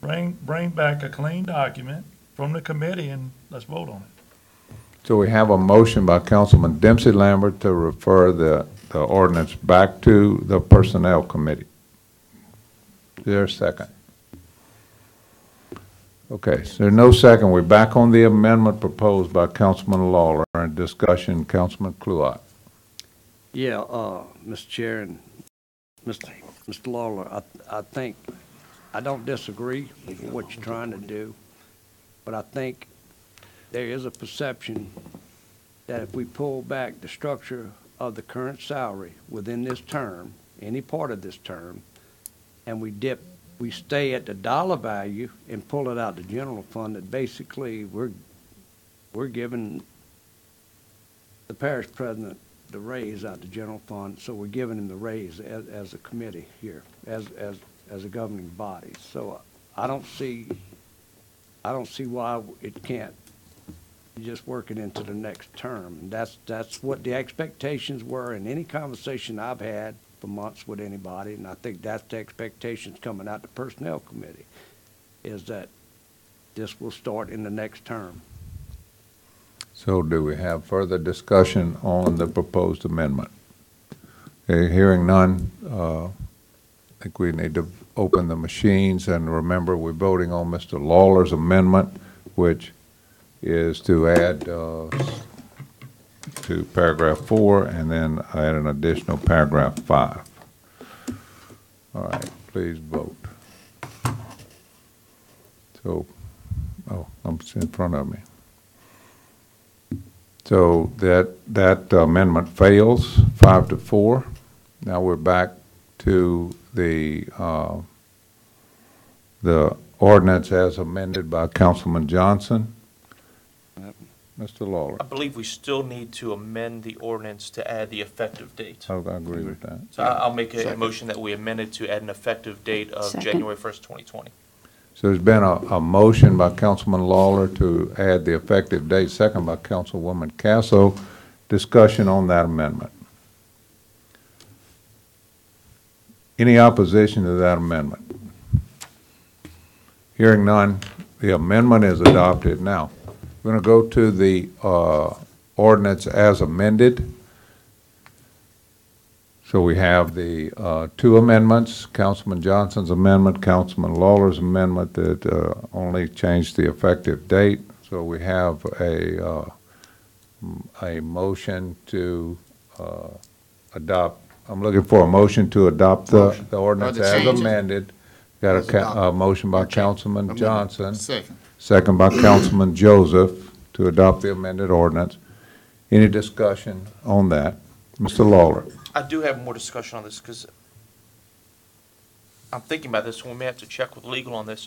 Bring back a clean document from the committee and let's vote on it. So we have a motion by Councilman Dempsey Lambert to refer the ordinance back to the Personnel Committee. Is there a second? Okay, so there's no second. We're back on the amendment proposed by Councilman Lawler. In discussion, Councilman Kluot. Yeah, Mr. Chair and Mr. Lawler, I think, I don't disagree with what you're trying to do, but I think there is a perception that if we pull back the structure of the current salary within this term, any part of this term, and we stay at the dollar value and pull it out the general fund, that basically we're giving the parish president the raise out the general fund, so we're giving him the raise as a committee here, as a governing body. So I don't see why it can't just work it into the next term. And that's what the expectations were in any conversation I've had for months with anybody, and I think that's the expectations coming out the Personnel Committee, is that this will start in the next term. So do we have further discussion on the proposed amendment? Okay, hearing none, I think we need to open the machines, and remember, we're voting on Mr. Lawler's amendment, which is to add to paragraph 4 and then add an additional paragraph 5. All right, please vote. So, it's in front of me. So that amendment fails, 5-4. Now we're back to the ordinance as amended by Councilman Johnson. Mr. Lawler. I believe we still need to amend the ordinance to add the effective date. I agree with that. So I'll make a motion that we amend it to add an effective date of Second. January 1st, 2020. So there's been a motion by Councilman Lawler to add the effective date, second by Councilwoman Casso. Discussion on that amendment. Any opposition to that amendment? Hearing none, the amendment is adopted. Now, we're going to go to the ordinance as amended. So we have the two amendments, Councilman Johnson's amendment, Councilman Lawler's amendment that only changed the effective date. So we have a motion to adopt. I'm looking for a motion to adopt the ordinance as amended. Got a motion by Councilman Johnson. Second by Councilman Joseph to adopt the amended ordinance. Any discussion on that? Mr. Lawler. I do have more discussion on this because I'm thinking about this, and we may have to check with legal on this.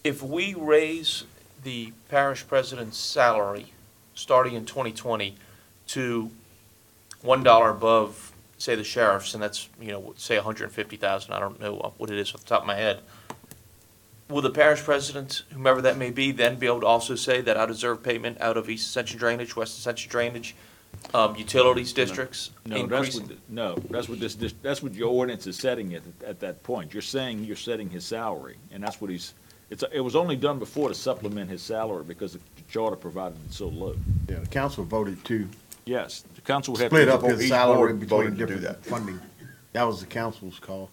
If we raise the parish president's salary starting in 2020 to $1 above, say, the sheriff's, and that's, say $150,000, I don't know what it is off the top of my head, will the parish president, whomever that may be, then be able to also say that I deserve payment out of East Ascension Drainage, West Ascension Drainage, utilities districts? That's what your ordinance is setting it at that point. You're saying you're setting his salary, and that's what it was only done before to supplement his salary because the charter provided it so low. Yeah, the council voted to Yes, the council would have split to up his salary board between voted to do different that. funding. That was the council's call.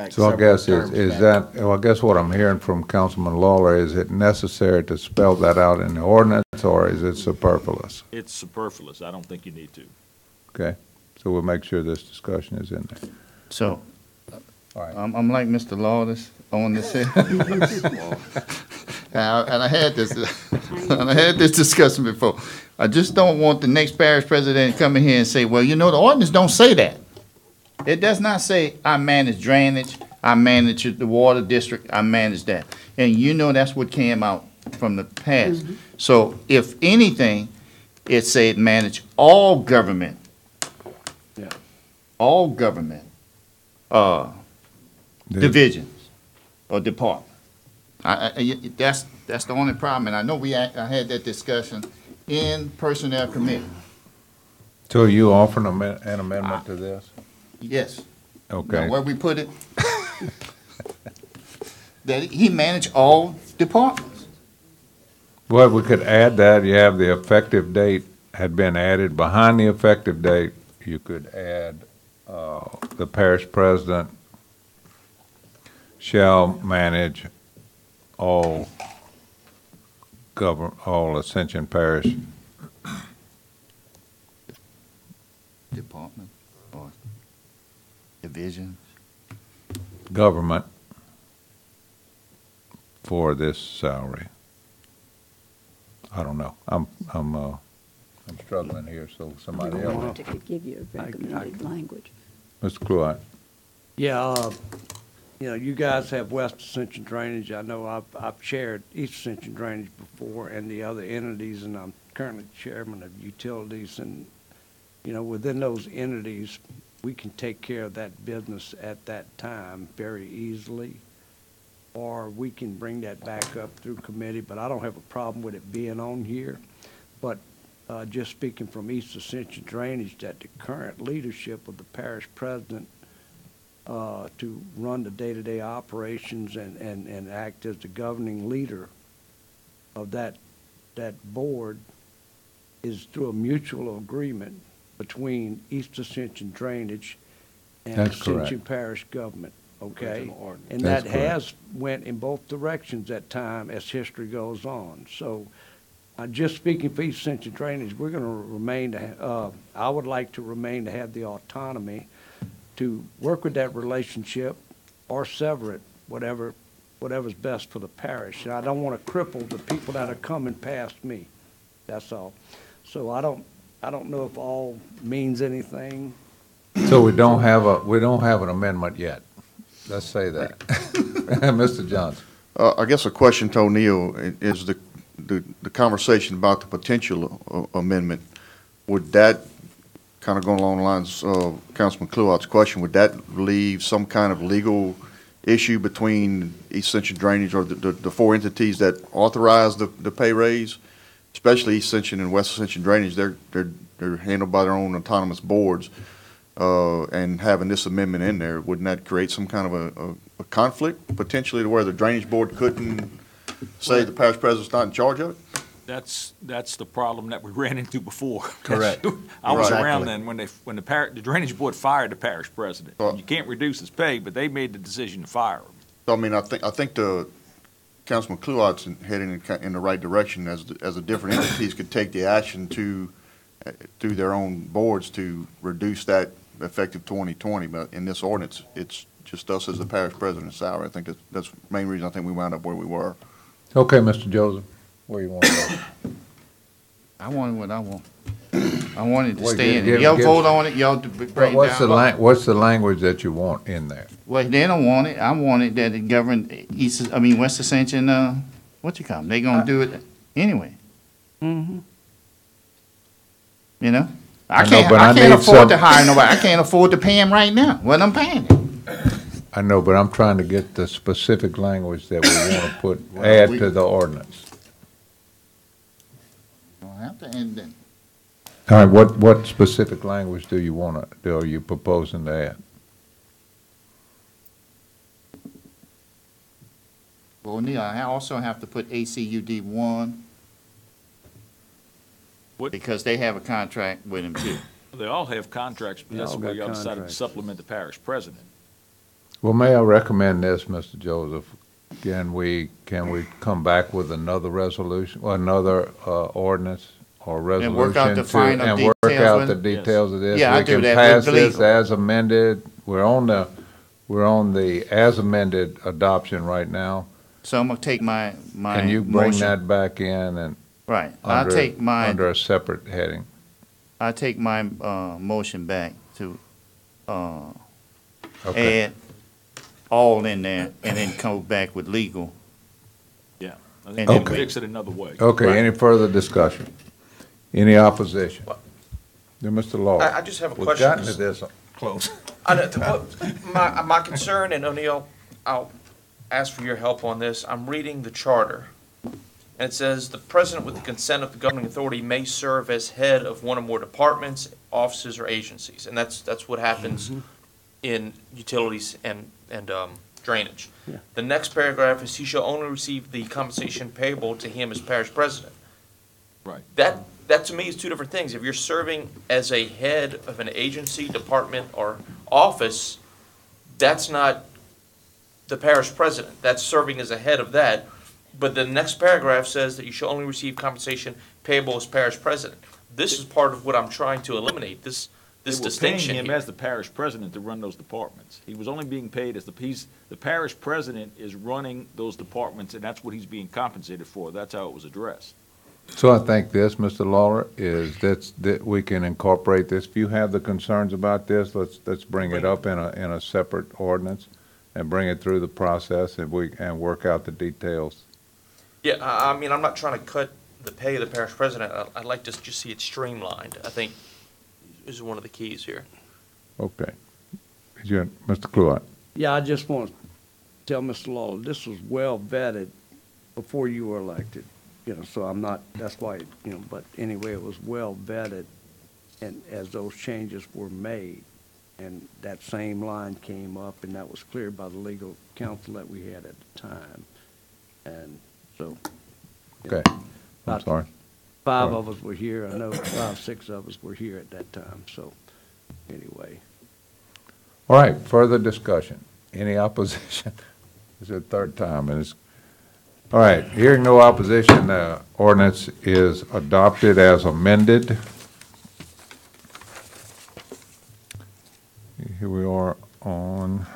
So I guess I guess what I'm hearing from Councilman Lawler, is it necessary to spell that out in the ordinance, or is it superfluous? It's superfluous. I don't think you need to. Okay, so we'll make sure this discussion is in there. So, All right. I'm like Mr. Lawless on this here. And I had this discussion before. I just don't want the next parish president to come in here and say, well, the ordinance don't say that. It does not say I manage drainage, I manage the water district, I manage that. And that's what came out from the past. Mm-hmm. So if anything, it said manage all government. Yeah. All government divisions or departments. That's the only problem. And I know I had that discussion in Personnel Committee. So you offering an amendment to this? Yes. Okay. Now, where we put it, that he managed all departments. Well, we could add that. You have the effective date had been added. Behind the effective date, you could add the parish president shall manage all all Ascension Parish Department or division? government for this salary? I don't know. I'm struggling here, so somebody I else. could give you a recommended language. Mr. Cluett. Yeah, you guys have West Ascension Drainage. I know I've chaired East Ascension Drainage before and the other entities, and I'm currently chairman of utilities. And, within those entities, we can take care of that business at that time very easily, or we can bring that back up through committee, but I don't have a problem with it being on here. But just speaking from East Ascension Drainage, that the current leadership of the parish president to run the day-to-day operations and act as the governing leader of that board is through a mutual agreement between East Ascension Drainage and That's Ascension correct. Parish government, okay? And That's that correct. has went in both directions at time as history goes on. So just speaking for East Ascension Drainage, we're going to remain, I would like to remain to have the autonomy to work with that relationship or sever it, whatever's best for the parish. And I don't want to cripple the people that are coming past me. That's all. So I don't know if all means anything. So we don't have an amendment yet. Let's say that. Mr. Johnson. I guess a question to O'Neill is the conversation about the potential amendment. Would that, kind of going along the lines of Councilman Cluott's question, would that leave some kind of legal issue between East Ascension Drainage or the four entities that authorize the pay raise? Especially East Ascension and West Ascension Drainage, they're handled by their own autonomous boards. And having this amendment in there, wouldn't that create some kind of a conflict potentially to where the drainage board couldn't say the parish president's not in charge of it? That's the problem that we ran into before. Correct. I was Right. around then when the drainage board fired the parish president. You can't reduce his pay, but they made the decision to fire him. So, I mean, I think the Councilman Cluott's heading in the right direction as the different entities could take the action to, through their own boards, to reduce that effective 2020. But in this ordinance, it's just us as the parish president's salary. I think that's the main reason I think we wound up where we were. Okay, Mr. Joseph, where you want to go? I wanted what I want. I wanted to Well, stay in give- it. Y'all give- vote on it, y'all to bring What's the down. what's the language that you want in there? Well, they don't want it. I want it that it govern West Ascension, what you call them? They gonna do it anyway. Mm-hmm. You know? I know, but I I can't need afford to some- hire nobody. I can't afford to pay him right now. What I'm paying him. I know, but I'm trying to get the specific language that we want to put, Well, add we- to the ordinance. Don't have to end it. All right, what specific language are you proposing to add? Well, Neil, I also have to put ACUD 1. Because they have a contract with him too. They all have contracts, but They that's all where got y'all decided to contracts. supplement the parish president. Well, may I recommend this, Mr. Joseph? Can we come back with another resolution, or another ordinance or resolution? And work out the final and work details out with the it? details of this? Yeah, I We do can that pass with this legal. as amended. We're on the as amended adoption right now. So I'm gonna take my Can you bring motion- that back in and? Right. I'll take my Under a separate heading. I take my motion back to Okay. add all in there and then come back with legal. Yeah. I And think then we Okay. fix it another way. Okay, Right. any further discussion? Any opposition? Then Mr. Law. I just have a We've question. gotten to this close. My concern, and O'Neill, I'll ask for your help on this. I'm reading the charter, and it says, "The president, with the consent of the governing authority, may serve as head of one or more departments, offices, or agencies." And that's what happens in utilities and drainage. Yeah. The next paragraph is, "He shall only receive the compensation payable to him as parish president." Right. That to me is two different things. If you're serving as a head of an agency, department, or office, that's not the parish president. That's serving as a head of that. But the next paragraph says that you shall only receive compensation payable as parish president. This is part of what I'm trying to eliminate, this distinction They were paying him here. as the parish president to run those departments. He was only being paid as the parish president is running those departments, and that's what he's being compensated for. That's how it was addressed. So I think this, Mr. Lawler, is that we can incorporate this. If you have the concerns about this, let's bring it up in a separate ordinance and bring it through the process and work out the details. Yeah, I mean, I'm not trying to cut the pay of the parish president. I'd like to just see it streamlined, I think is one of the keys here. Okay. Mr. Cluett? Yeah, I just want to tell Mr. Lawler, this was well vetted before you were elected. So I'm not, that's why, but anyway, it was well vetted, and as those changes were made, and that same line came up, and that was cleared by the legal counsel that we had at the time. And so. Okay, I'm sorry. Five of us were here. I know 5, 6 of us were here at that time, so anyway. All right, further discussion. Any opposition? This is the third time, and it's, all right, hearing no opposition, the ordinance is adopted as amended. Here we are on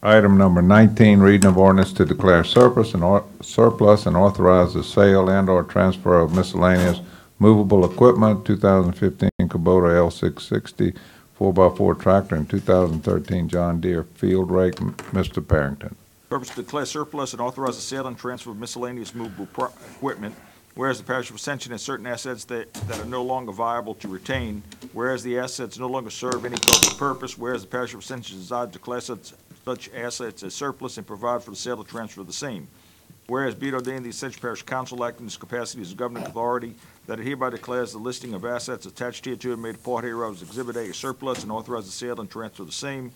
item number 19, reading of ordinance to declare surplus and authorize the sale and/or transfer of miscellaneous movable equipment, 2015 Kubota L660 4x4 tractor and 2013 John Deere field rake. Mr. Parrington. Purpose to declare surplus and authorize the sale and transfer of miscellaneous movable equipment, whereas the parish of Ascension has certain assets that are no longer viable to retain, whereas the assets no longer serve any public purpose, whereas the parish of Ascension desires to declare such assets as surplus and provide for the sale or transfer of the same. Whereas be it ordained the Ascension Parish Council, acting in its capacity as governing authority, that it hereby declares the listing of assets attached hereto and made a part hereof as Exhibit A as surplus and authorize the sale and transfer of the same.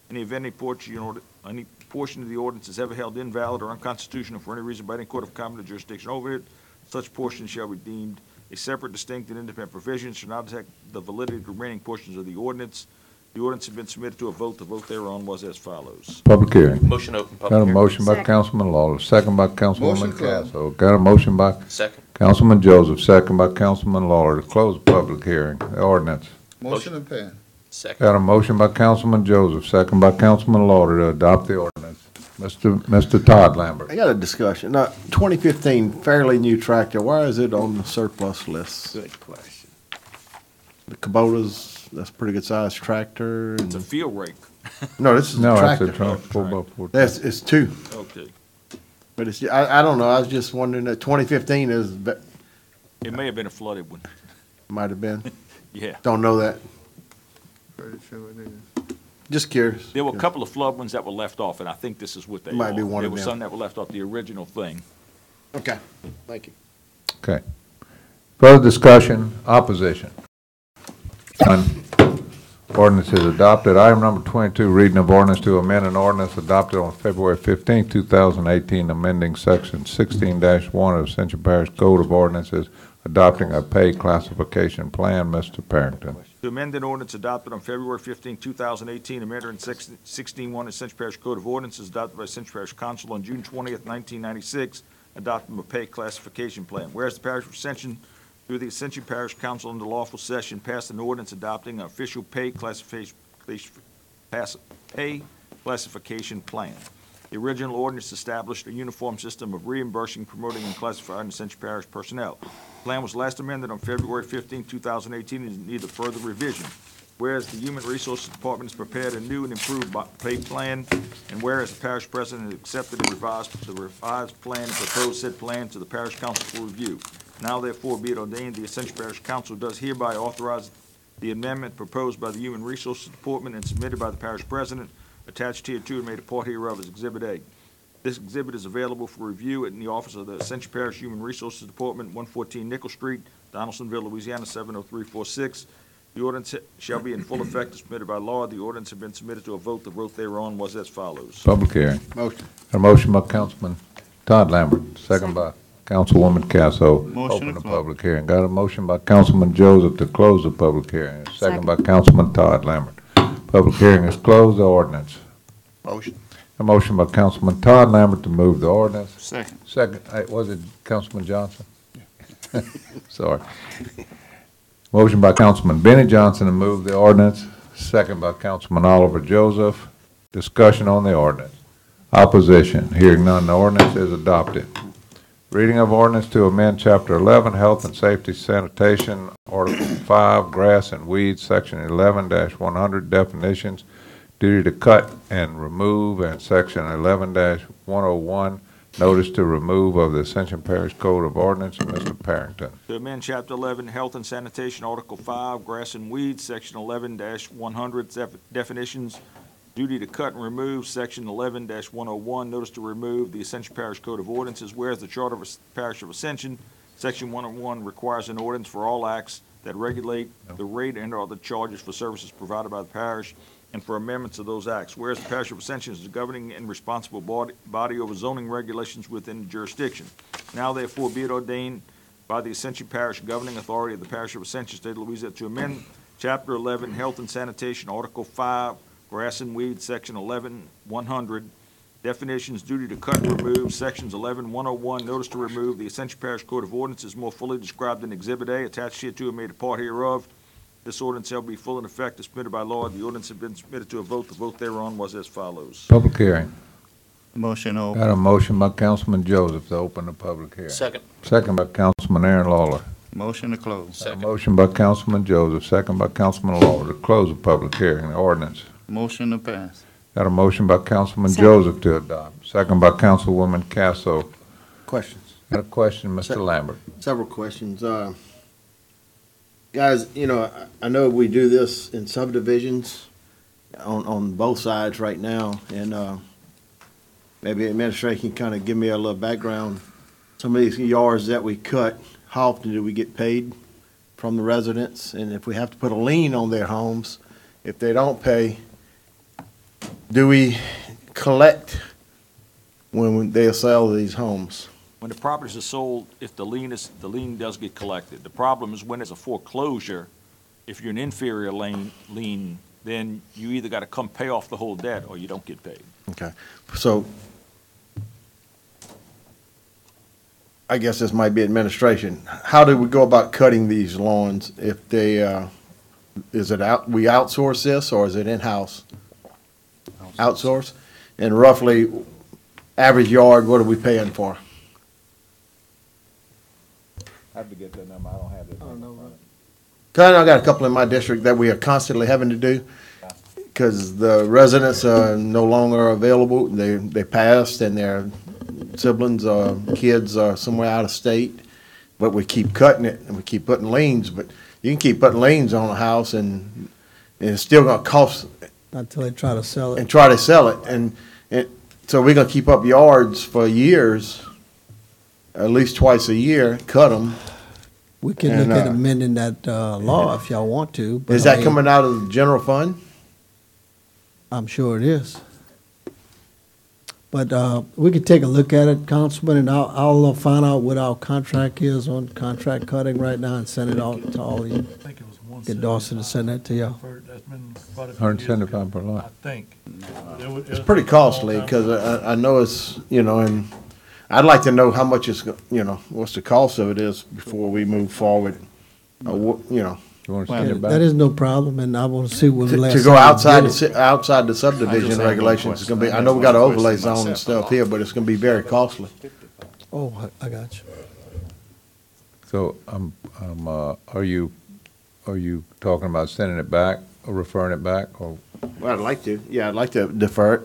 In the event any portion of the ordinance is ever held invalid or unconstitutional for any reason by any court of common jurisdiction over it, such portion shall be deemed a separate, distinct, and independent provision, shall not affect the validity of the remaining portions of the ordinance. The ordinance has been submitted to a vote. The vote thereon was as follows. Public hearing. Motion open, public Got a hearing. motion by Second. Councilman Lawler, second by Councilwoman Motion closed. Casso. Got a motion by Second. Councilman Joseph, second by Councilman Lawler to close the public hearing, the ordinance. Motion and pass. Second. Got a motion by Councilman Joseph, second by Councilman Lawler to adopt the ordinance. Mr. Todd Lambert. I got a discussion. Now, 2015 fairly new tractor, why is it on the surplus list? Good question. The Kubota's, that's a pretty good sized tractor. It's a field rake. No, this is a No, that's tractor. a truck, 4x4. It's two. Okay. But it's, I don't know, I was just wondering that 2015 is, It may have been a flooded one. might have been. Yeah. Don't know that. Pretty sure it is. Just curious. There were a couple of flood ones that were left off, and I think this is what they are. Might be one There of were them. some that were left off the original thing. Okay, thank you. Okay. Further discussion, opposition. None. Ordinance is adopted. Item number 22, reading of ordinance to amend an ordinance adopted on February 15, 2018, amending section 16-1 of Ascension Parish Code of Ordinances, adopting a pay classification plan. Mr. Parrington. To amend an ordinance adopted on February 15, 2018, amended in 16-1 Ascension Parish Code of Ordinances adopted by Ascension Parish Council on June 20th, 1996, adopting a pay classification plan. Whereas the parish of Ascension, through the Ascension Parish Council in the lawful session, passed an ordinance adopting an official pay classification plan. The original ordinance established a uniform system of reimbursing, promoting, and classifying Ascension Parish personnel. The plan was last amended on February 15, 2018, and needed further revision. Whereas the Human Resources Department has prepared a new and improved pay plan, and whereas the parish president has accepted and revised the revised plan and proposed said plan to the parish council for review. Now therefore be it ordained, the Ascension Parish Council does hereby authorize the amendment proposed by the Human Resources Department and submitted by the parish president, attached hereto and made a part hereof as Exhibit A. This exhibit is available for review in the office of the Ascension Parish Human Resources Department, 114 Nickel Street, Donaldsonville, Louisiana, 70346. The ordinance shall be in full effect as permitted by law. The ordinance has been submitted to a vote. The vote thereon was as follows. Public hearing. Motion. A motion by Councilman Todd Lambert, second by Councilwoman Casso. Motion Open to the close. public hearing. Got a motion by Councilman Joseph to close the public hearing. Second by Councilman Todd Lambert. Public hearing is closed. The ordinance. Motion. A motion by Councilman Todd Lambert to move the ordinance. Second. Second, was it Councilman Johnson? Sorry. Motion by Councilman Benny Johnson to move the ordinance. Second by Councilman Oliver Joseph. Discussion on the ordinance. Opposition. Hearing none, the ordinance is adopted. Reading of ordinance to amend Chapter 11, Health and Safety Sanitation, Article 5, Grass and Weeds, Section 11-100, Definitions, Duty to Cut and Remove, and Section 11-101, Notice to Remove of the Ascension Parish Code of Ordinance. Mr. Parrington. To amend Chapter 11, Health and Sanitation, Article 5, Grass and Weeds, Section 11-100, Definitions, Duty to Cut and Remove, Section 11-101, Notice to Remove the Ascension Parish Code of Ordinances, whereas the Charter of Parish of Ascension, Section 101, requires an ordinance for all acts that regulate the rate and or other charges for services provided by the parish, and for amendments of those acts. Whereas the Parish of Ascension is the governing and responsible body over zoning regulations within the jurisdiction. Now therefore be it ordained by the Ascension Parish Governing Authority of the Parish of Ascension, State of Louisiana, to amend Chapter 11, Health and Sanitation, Article 5, Grass and Weeds, Section 11-100, Definitions, Duty to Cut and Remove, Sections 11-101, Notice to Remove the Ascension Parish Code of Ordinances more fully described in Exhibit A, attached hereto and made a part hereof. This ordinance shall be full in effect as submitted by law. The ordinance has been submitted to a vote. The vote thereon was as follows. Public hearing. Motion open. Got a motion by Councilman Joseph to open the public hearing. Second. Second by Councilman Aaron Lawler. Motion to close. Second. Motion by Councilman Joseph, second by Councilman Lawler to close the public hearing, the ordinance. Motion to pass. Got a motion by Councilman Second. Joseph to adopt, second by Councilwoman Casso. Questions? Got a question, Mr. Lambert? Several questions. Guys, you know, I know we do this in subdivisions on both sides right now, and maybe the administration can kind of give me a little background. Some of these yards that we cut, how often do we get paid from the residents? And if we have to put a lien on their homes, if they don't pay, do we collect when they sell these homes? When the properties are sold, if the lien does get collected. The problem is when it's a foreclosure, if you're an inferior lien, then you either got to come pay off the whole debt or you don't get paid. Okay, so I guess this might be administration. How do we go about cutting these lawns if they, is it we outsource this or is it in-house? Outsource? And roughly, average yard, what are we paying for? I have to get that number, I don't have it. Cause I got a couple in my district that we are constantly having to do, because the residents are no longer available. They passed and their siblings or kids are somewhere out of state, but we keep cutting it and we keep putting liens. But you can keep putting liens on a house and it's still gonna cost. Until they try to sell it. And try to sell it. And so we're gonna keep up yards for years, at least twice a year, cut them. We can look at amending that law if y'all want to. But Is that coming out of the general fund? I'm sure it is. But we could take a look at it, Councilman, and I'll find out what our contract is on contract cutting right now and send it out to all of you. I think it was 175. Get Dawson to send that to y'all. That's been quite a few years 175 ago, per lot. I think. It's pretty costly, because I know it's, you know, and I'd like to know how much it's, you know, what's the cost of it is before we move forward. You know. You want to send it back? That is no problem, and I want to see when the last. To go time we outside did it. outside the subdivision regulations, it's gonna be, I know we got an overlay zone and stuff here, but it's gonna be very costly. Oh, I got you. So, are you talking about sending it back or referring it back, or? Well, I'd like to, yeah, I'd like to defer it.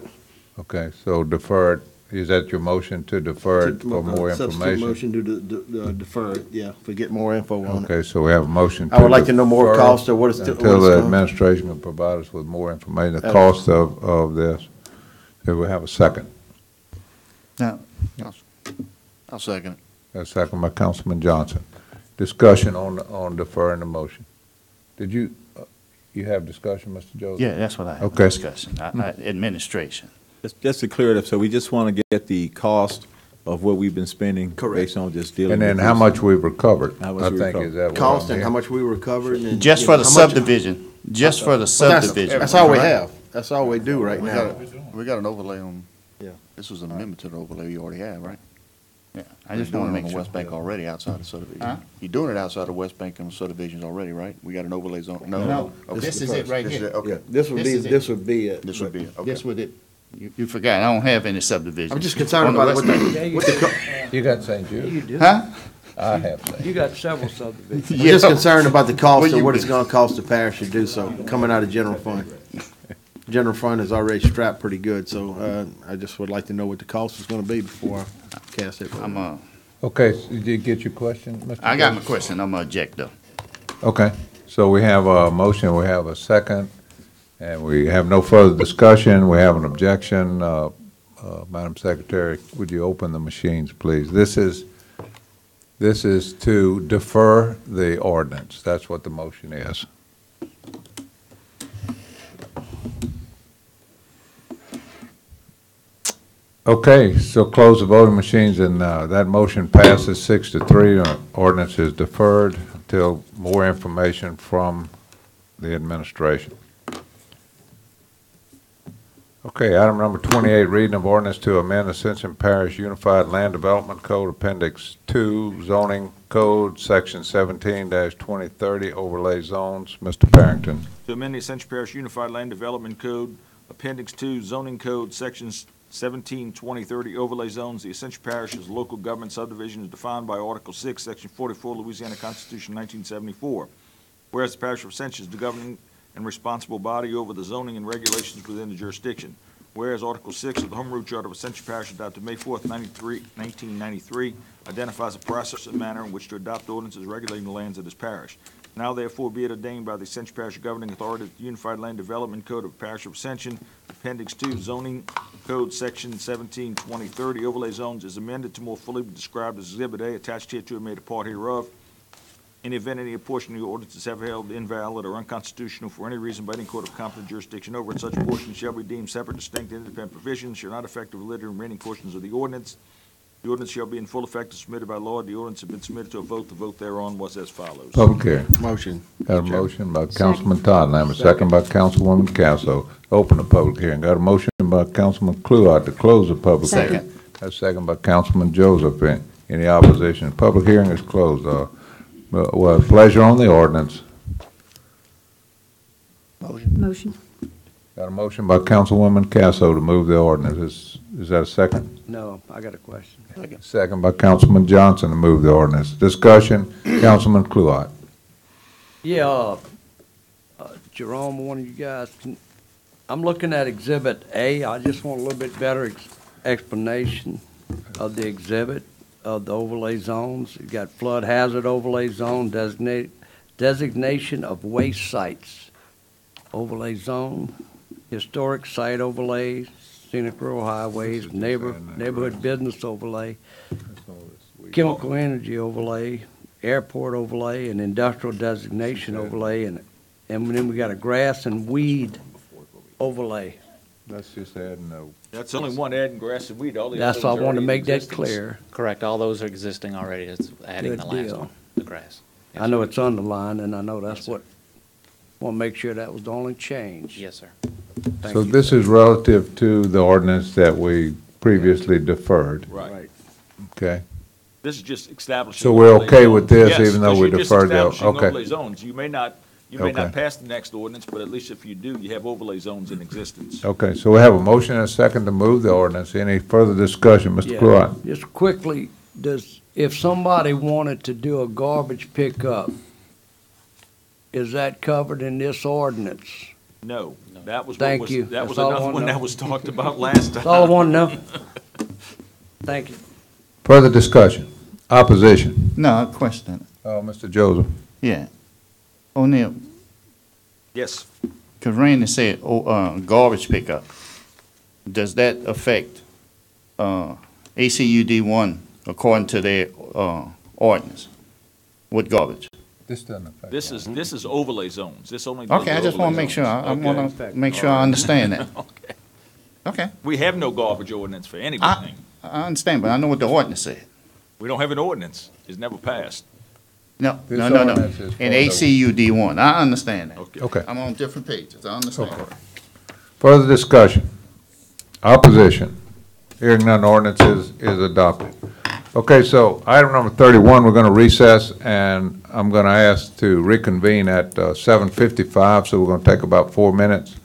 Okay, so defer it, is that your motion to defer it for more Substitute information? motion to defer it, yeah, if we get more info on it. Okay, so we have a motion to I would like to know more defer cost of what it's. until the administration can provide us with more information, the cost of this. Do we have a second? Now, I'll second it. A second by Councilman Johnson. Discussion on deferring the motion. Did you have discussion, Mr. Joseph? Yeah, that's what I have, Okay. discussion, administration. Just to clear it up, so we just want to get the cost of what we've been spending based on just dealing And with then this. how much we've recovered, How much I we think recovered. is that what Cost I'm and how hearing? much we recovered and. Just you for know, the how much- subdivision, just for the subdivision. That's all we have. That's all we do right now. We got an overlay on, Yeah. this was an amendment to the overlay you already have, right? Yeah, I just want to You're doing it make on the sure. West Bank already outside the subdivision. Huh? You're doing it outside the West Bank and subdivisions already, right? We got an overlay zone, no? No, Okay. this is it right This is here. it, okay. This would This be, is it. this would be it. This would be it, okay. This would it, you forgot, I don't have any subdivisions. I'm just concerned On the about West what Bank. the, what the, You got St. Jude? You do. Huh? I have St. You got several subdivisions. I'm just concerned about the cost Well, of you what it's be- gonna cost the parish to do so, coming out of general fund. General fund is already strapped pretty good, so, I just would like to know what the cost is gonna be before I cast it. I'm, Okay, so did you get your question, Mr. I got my Joseph? question, I'm gonna object though. Okay, so we have a motion, we have a second, and we have no further discussion. We have an objection. Madam Secretary, would you open the machines, please? This is to defer the ordinance. That's what the motion is. Okay, so close the voting machines, and that motion passes 6-3. Ordinance is deferred until more information from the administration. Okay, item number 28, reading of ordinance to amend Ascension Parish Unified Land Development Code Appendix 2 Zoning Code, Section 17-2030 Overlay Zones. Mr. Barrington. To amend the Ascension Parish Unified Land Development Code, Appendix 2, Zoning Code, Sections 17, 20, 30 Overlay Zones. The Ascension Parish is a local government subdivision is defined by Article 6, Section 44, Louisiana Constitution, 1974. Whereas the Parish of Ascension is the governing and responsible body over the zoning and regulations within the jurisdiction. Whereas Article 6 of the Home Rule Charter of Ascension Parish adopted May 4th, 1993, identifies a process and manner in which to adopt ordinances regulating the lands of this parish. Now therefore be it ordained by the Ascension Parish Governing Authority that the Unified Land Development Code of the Parish of Ascension, Appendix 2, Zoning Code, Section 17, 20, 30 Overlay Zones is amended to more fully be described as Exhibit A, attached hereto and made a part hereof. In the event any portion of the ordinance is ever held invalid or unconstitutional for any reason by any court of competent jurisdiction over it, such portion shall be deemed separate, distinct, and independent provisions, shall not affect the validity of remaining portions of the ordinance. The ordinance shall be in full effect as submitted by law. The ordinance has been submitted to a vote. The vote thereon was as follows. Public hearing. Motion. Got a motion by Councilman Tottenham, a second by Councilwoman Casso. Open the public hearing. Got a motion by Councilman Cluart to close the public hearing. Second. Got a second by Councilman Joseph. Any opposition? Public hearing is closed. Well, pleasure on the ordinance. Motion. Got a motion by Councilwoman Casso to move the ordinance. Is that a second? No, I got a question. Second by Councilman Johnson to move the ordinance. Discussion, Councilman Cluart. Yeah, Jerome, one of you guys, I'm looking at Exhibit A. I just want a little bit better explanation of the exhibit of the overlay zones. You got flood hazard overlay zone, designation of waste sites, overlay zone, historic site overlay, scenic rural highways, neighborhood business overlay, chemical energy overlay, airport overlay, and industrial designation overlay, and then we got a grass and weed overlay. Let's just add no. That's only one adding grass and weed. All the That's others why I are wanted to already make in that existence. clear. Correct, all those are existing already, it's adding Good the last deal. one, the grass. I know it's underlined, and I know that's Yes, sir. what, want to make sure that was the only change. Yes, sir. Thank So you. this is relative to the ordinance that we previously deferred, Right. okay? This is just establishing. So we're overlay okay with zones. this, Yes, even though 'cause we you're just deferred the- establishing okay. overlay zones. You may not Okay. pass the next ordinance, but at least if you do, you have overlay zones in existence. Okay, so we have a motion and a second to move the ordinance. Any further discussion, Mr. Yeah, Cluart? just quickly, if somebody wanted to do a garbage pickup, is that covered in this ordinance? No, that was what Thank was, you. that was That's all I another wanna one know. that was talked about last time. That's all I want to know. Thank you. Further discussion? Opposition? No, a question. Mr. Joseph? Yeah. O'Neill, Yes. because Randy said, garbage pickup. Does that affect, ACUD one according to their, ordinance with garbage? This doesn't affect. This is overlay zones. This only. does Okay, I the just want overlay to make sure, zones. I Okay. want to make sure I understand that. Okay. Okay, We have no garbage ordinance for anything. I understand, but I know what the ordinance said. We don't have an ordinance. It's never passed. No, This no, no, no. ordinance is In for the- ACUD one, I understand that. Okay. I'm on different pages, I understand. Further discussion? Opposition? Hearing none, ordinance is adopted. Okay, so item number 31, we're going to recess, and I'm going to ask to reconvene at 7:55, so we're going to take about 4 minutes,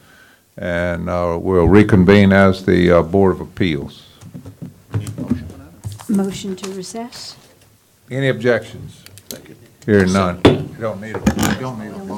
and we'll reconvene as the Board of Appeals. Motion to recess? Any objections? Hearing none. You don't need a, you don't need a motion.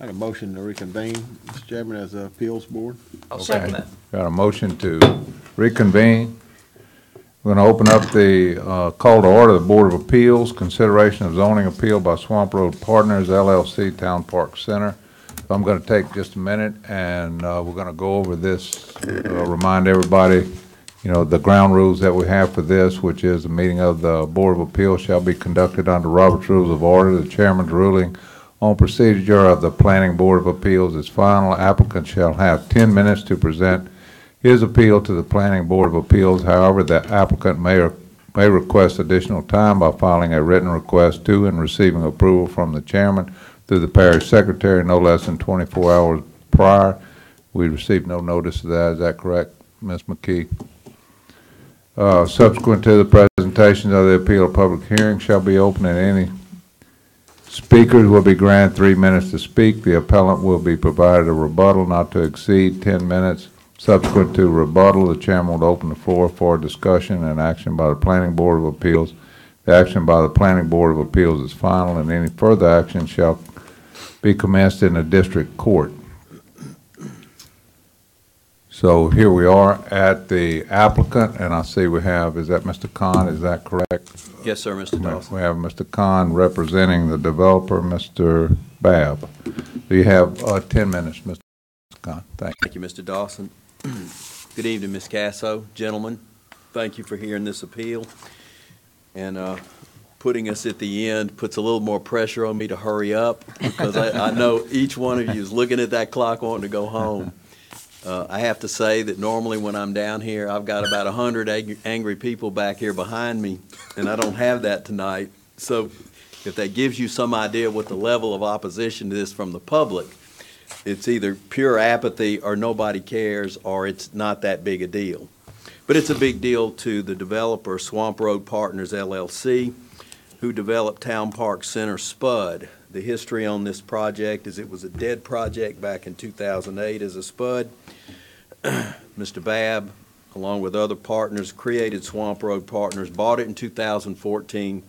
I got a motion to reconvene, Mr. Chairman, as a appeals board. I'll second that. Got a motion to reconvene. We're going to open up the call to order the Board of Appeals, consideration of zoning appeal by Swamp Road Partners, LLC, Town Park Center. So I'm going to take just a minute, and we're going to go over this, remind everybody, you know, the ground rules that we have for this, which is the meeting of the Board of Appeals shall be conducted under Robert's Rules of Order. The chairman's ruling on procedure of the Planning Board of Appeals is final. Applicant shall have 10 minutes to present his appeal to the Planning Board of Appeals. However, the applicant may request additional time by filing a written request to and receiving approval from the chairman through the parish secretary no less than 24 hours prior. We received no notice of that. Is that correct, Ms. McKee? Subsequent to the presentation of the appeal, a public hearing shall be open, and any speakers will be granted 3 minutes to speak. The appellant will be provided a rebuttal not to exceed 10 minutes. Subsequent to rebuttal, the chairman will open the floor for discussion and action by the Planning Board of Appeals. The action by the Planning Board of Appeals is final, and any further action shall be commenced in the district court. So here we are at the applicant, and I see we have, is that Mr. Khan, is that correct? Yes, sir, Mr. Dawson. We have Mr. Khan representing the developer, Mr. Babb. Do you have 10 minutes, Mr. Khan? Thank you. Thank you, Mr. Dawson. Good evening, Ms. Casso. Gentlemen, thank you for hearing this appeal. And putting us at the end puts a little more pressure on me to hurry up, because I know each one of you is looking at that clock wanting to go home. I have to say that normally when I'm down here, I've got about 100 angry people back here behind me, and I don't have that tonight. So if that gives you some idea what the level of opposition is from the public, it's either pure apathy or nobody cares, or it's not that big a deal. But it's a big deal to the developer, Swamp Road Partners, LLC, who developed Town Park Center Spud. The history on this project is it was a dead project back in 2008 as a Spud. Mr. Babb, along with other partners, created Swamp Road Partners, bought it in 2014.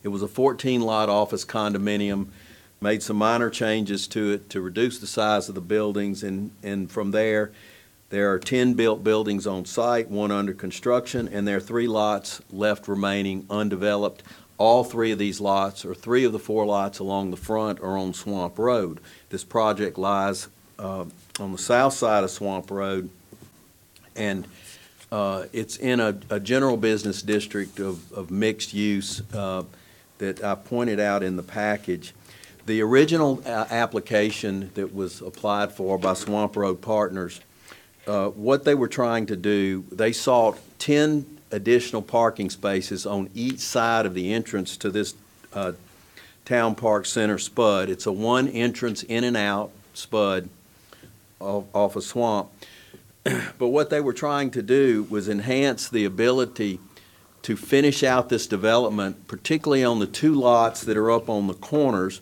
It was a 14-lot office condominium, made some minor changes to it to reduce the size of the buildings, and from there are 10 built buildings on site, 1 under construction, and there are 3 lots left remaining undeveloped. All 3 of these lots, or 3 of the 4 lots along the front, are on Swamp Road. This project lies on the south side of Swamp Road, and it's in a general business district of mixed use that I pointed out in the package. The original application that was applied for by Swamp Road Partners, what they were trying to do, they sought 10 additional parking spaces on each side of the entrance to this Town Park Center Spud. It's a 1 entrance in and out Spud off a swamp. But what they were trying to do was enhance the ability to finish out this development, particularly on the 2 lots that are up on the corners.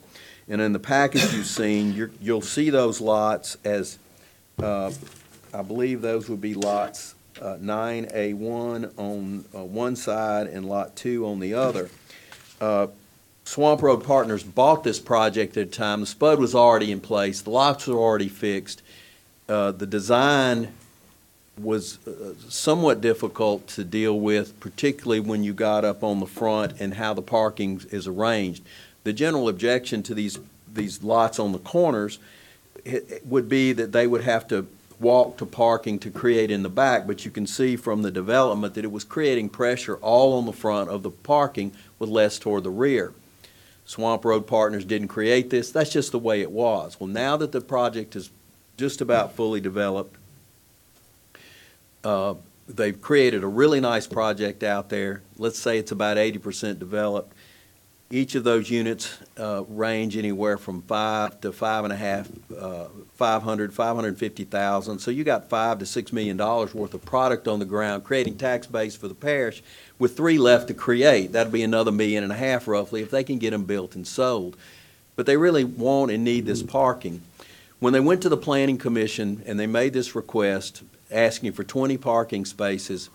And in the package you've seen, you'll see those lots as, I believe those would be lots 9A1 on one side and Lot 2 on the other. Swamp Road Partners bought this project at the time. The Spud was already in place. The lots were already fixed. The design was somewhat difficult to deal with, particularly when you got up on the front and how the parking is arranged. The general objection to these lots on the corners would be that they would have to walk to parking to create in the back, but you can see from the development that it was creating pressure all on the front of the parking with less toward the rear. Swamp Road Partners didn't create this. That's just the way it was. Well, now that the project is just about fully developed, they've created a really nice project out there. Let's say it's about 80% developed. Each of those units range anywhere from 5 to 5.5, 550,000. So you got $5 to $6 million worth of product on the ground, creating tax base for the parish, with 3 left to create. That'd be another $1.5 million roughly if they can get them built and sold. But they really want and need this parking. When they went to the Planning Commission and they made this request asking for 20 parking spaces,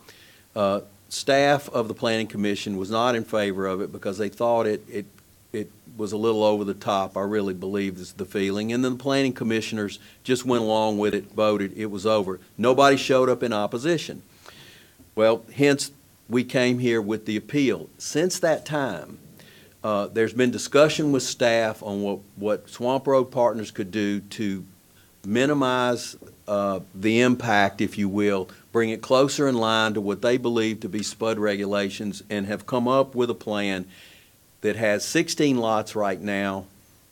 staff of the Planning Commission was not in favor of it because they thought it it was a little over the top, I really believe is the feeling. And then the planning commissioners just went along with it, voted, it was over. Nobody showed up in opposition. Well, hence, we came here with the appeal. Since that time, there's been discussion with staff on what Swamp Road Partners could do to minimize the impact, if you will, bring it closer in line to what they believe to be SPUD regulations, and have come up with a plan that has 16 lots right now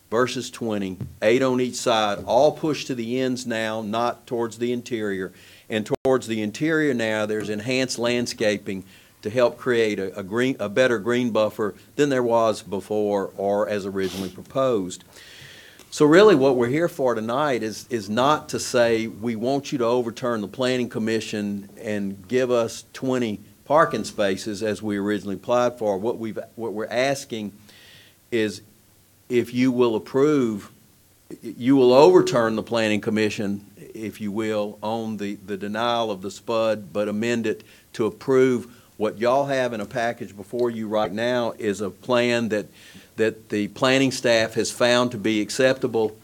versus 20, 8 on each side, all pushed to the ends now, not towards the interior. And towards the interior now, there's enhanced landscaping to help create a better green buffer than there was before or as originally proposed. So really what we're here for tonight is not to say we want you to overturn the Planning Commission and give us 20 parking spaces as we originally applied for. What we're asking is if you will approve, you will overturn the Planning Commission, if you will, on the denial of the SPUD, but amend it to approve what y'all have in a package before you right now is a plan that the planning staff has found to be acceptable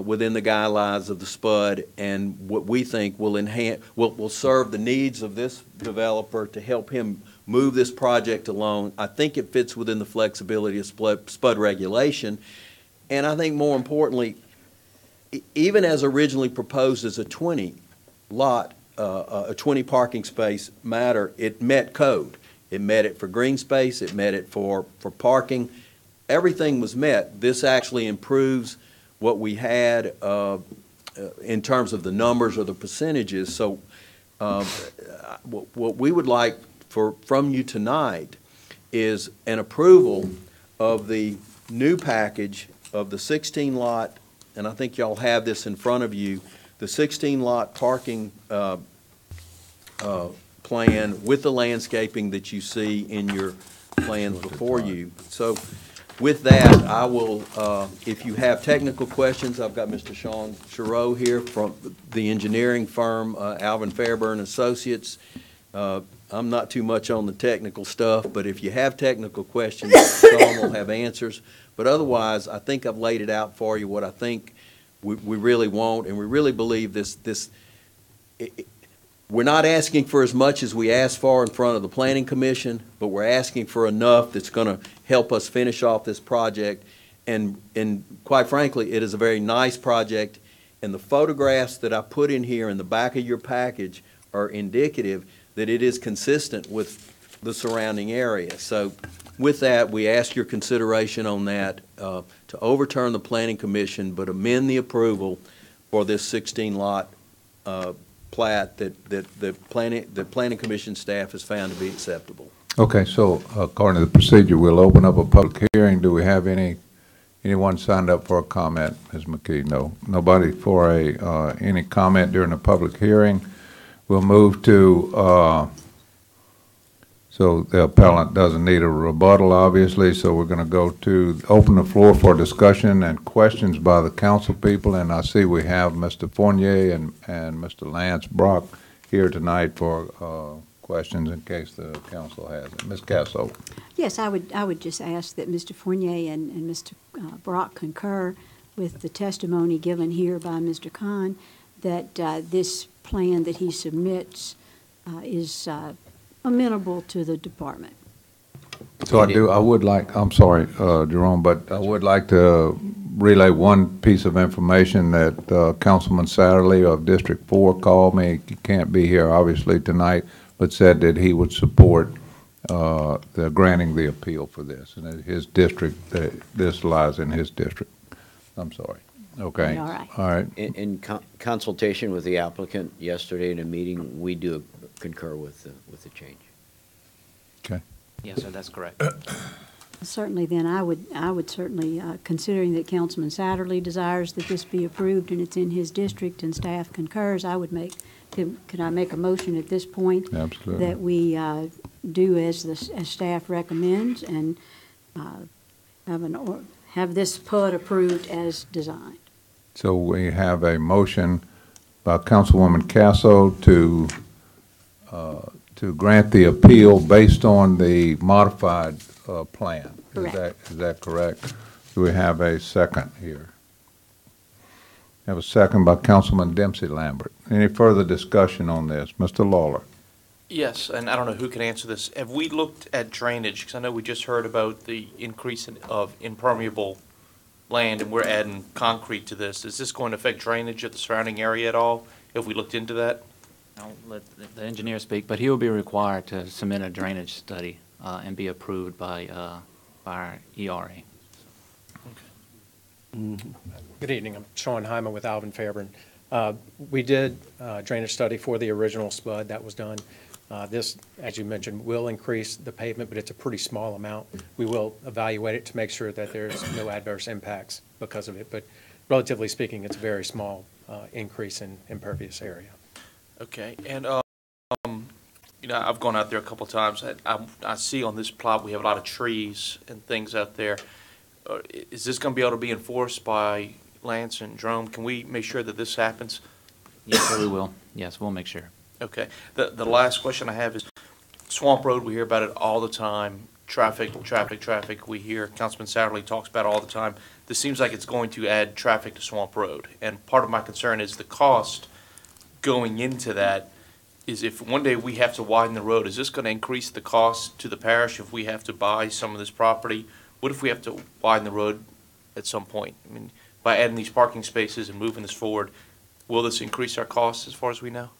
within the guidelines of the SPUD, and what we think will serve the needs of this developer to help him move this project along. I think it fits within the flexibility of SPUD regulation, and I think more importantly, even as originally proposed as a 20 lot, a 20 parking space matter, it met code. It met it for green space, it met it for parking. Everything was met. This actually improves what we had in terms of the numbers or the percentages. So what we would like from you tonight is an approval of the new package of the 16 lot, and I think y'all have this in front of you, the 16 lot parking plan with the landscaping that you see in your plans before you. So with that, I will, if you have technical questions, I've got Mr. Sean Giroux here from the engineering firm, Alvin Fairburn Associates. I'm not too much on the technical stuff, but if you have technical questions, Sean will have answers. But otherwise, I think I've laid it out for you what I think we really want, and we really believe we're not asking for as much as we asked for in front of the Planning Commission, but we're asking for enough that's going to help us finish off this project. And quite frankly, it is a very nice project, and the photographs that I put in here in the back of your package are indicative that it is consistent with the surrounding area. So with that, we ask your consideration on that to overturn the Planning Commission, but amend the approval for this 16 lot plat that the Planning Commission staff has found to be acceptable. Okay, so according to the procedure, we'll open up a public hearing. Do we have anyone signed up for a comment, Ms. McKee? No. Nobody for any comment during the public hearing. We'll move to, so the appellant doesn't need a rebuttal, obviously, so we're going to go to open the floor for discussion and questions by the council people. And I see we have Mr. Fournier and Mr. Lance Brock here tonight for questions in case the council has it. Ms. Casso. Yes, I would just ask that Mr. Fournier and Mr. Brock concur with the testimony given here by Mr. Khan that this plan that he submits is amenable to the department. So I would like, I'm sorry, Jerome, but I would like to relay one piece of information that Councilman Satterley of District 4 called me. He can't be here obviously tonight, but said that he would support the granting the appeal for this. And his district, this lies in his district. I'm sorry. Okay. All right. All right. In consultation with the applicant yesterday in a meeting, we do concur with the change. Okay. Yes, sir, that's correct. Certainly, then, I would certainly, considering that Councilman Satterley desires that this be approved and it's in his district and staff concurs, I would could I make a motion at this point? Absolutely. That we do as staff recommends and have this PUD approved as designed. So we have a motion by Councilwoman Casso to grant the appeal based on the modified plan. Correct. Is that correct? Do we have a second here? Have a second by Councilman Dempsey Lambert. Any further discussion on this? Mr. Lawler? Yes, and I don't know who can answer this. Have we looked at drainage? Because I know we just heard about the increase of impermeable land, and we're adding concrete to this. Is this going to affect drainage of the surrounding area at all? Have we looked into that? I'll let the engineer speak, but he will be required to submit a drainage study and be approved by our ERA. Good evening. I'm Sean Hyman with Alvin Fairburn. We did a drainage study for the original spud that was done. This, as you mentioned, will increase the pavement, but it's a pretty small amount. We will evaluate it to make sure that there's no adverse impacts because of it, but relatively speaking, it's a very small increase in impervious area. Okay, and you know, I've gone out there a couple of times. I see on this plot we have a lot of trees and things out there. Is this going to be able to be enforced by Lance and Jerome? Can we make sure that this happens? Yes, sir, we will. Yes, we'll make sure. Okay. The last question I have is Swamp Road. We hear about it all the time. Traffic. We hear Councilman Satterley talks about it all the time. This seems like it's going to add traffic to Swamp Road. And part of my concern is the cost going into that is if one day we have to widen the road, is this going to increase the cost to the parish if we have to buy some of this property? What if we have to widen the road at some point? I mean, by adding these parking spaces and moving this forward, will this increase our costs as far as we know?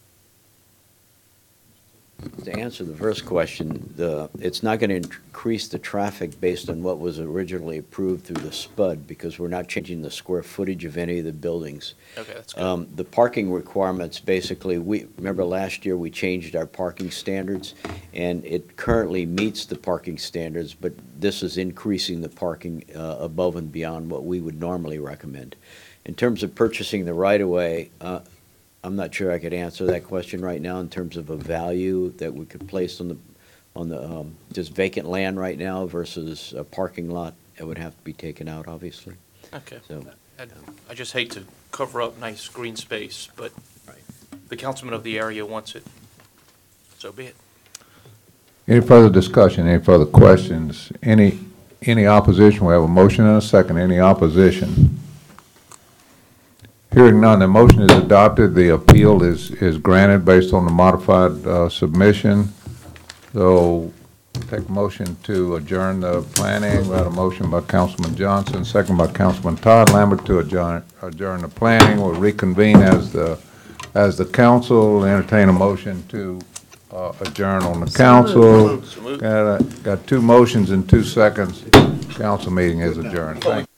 To answer the first question, it's not going to increase the traffic based on what was originally approved through the SPUD because we're not changing the square footage of any of the buildings. Okay, that's good. The parking requirements, basically, remember last year we changed our parking standards, and it currently meets the parking standards, but this is increasing the parking above and beyond what we would normally recommend. In terms of purchasing the right-of-way, I'm not sure I could answer that question right now in terms of a value that we could place on the just vacant land right now versus a parking lot. It would have to be taken out, obviously. Okay. So, I just hate to cover up nice green space, but the councilman of the area wants it. So be it. Any further discussion, any further questions? Any opposition? We have a motion and a second. Any opposition? Hearing none, the motion is adopted. The appeal is granted based on the modified submission. So take a motion to adjourn the planning. We had a motion by Councilman Johnson, second by Councilman Todd Lambert to adjourn the planning. We'll reconvene as the council, entertain a motion to adjourn on the council. Got 2 motions in 2 seconds. Council meeting is adjourned. Thank you.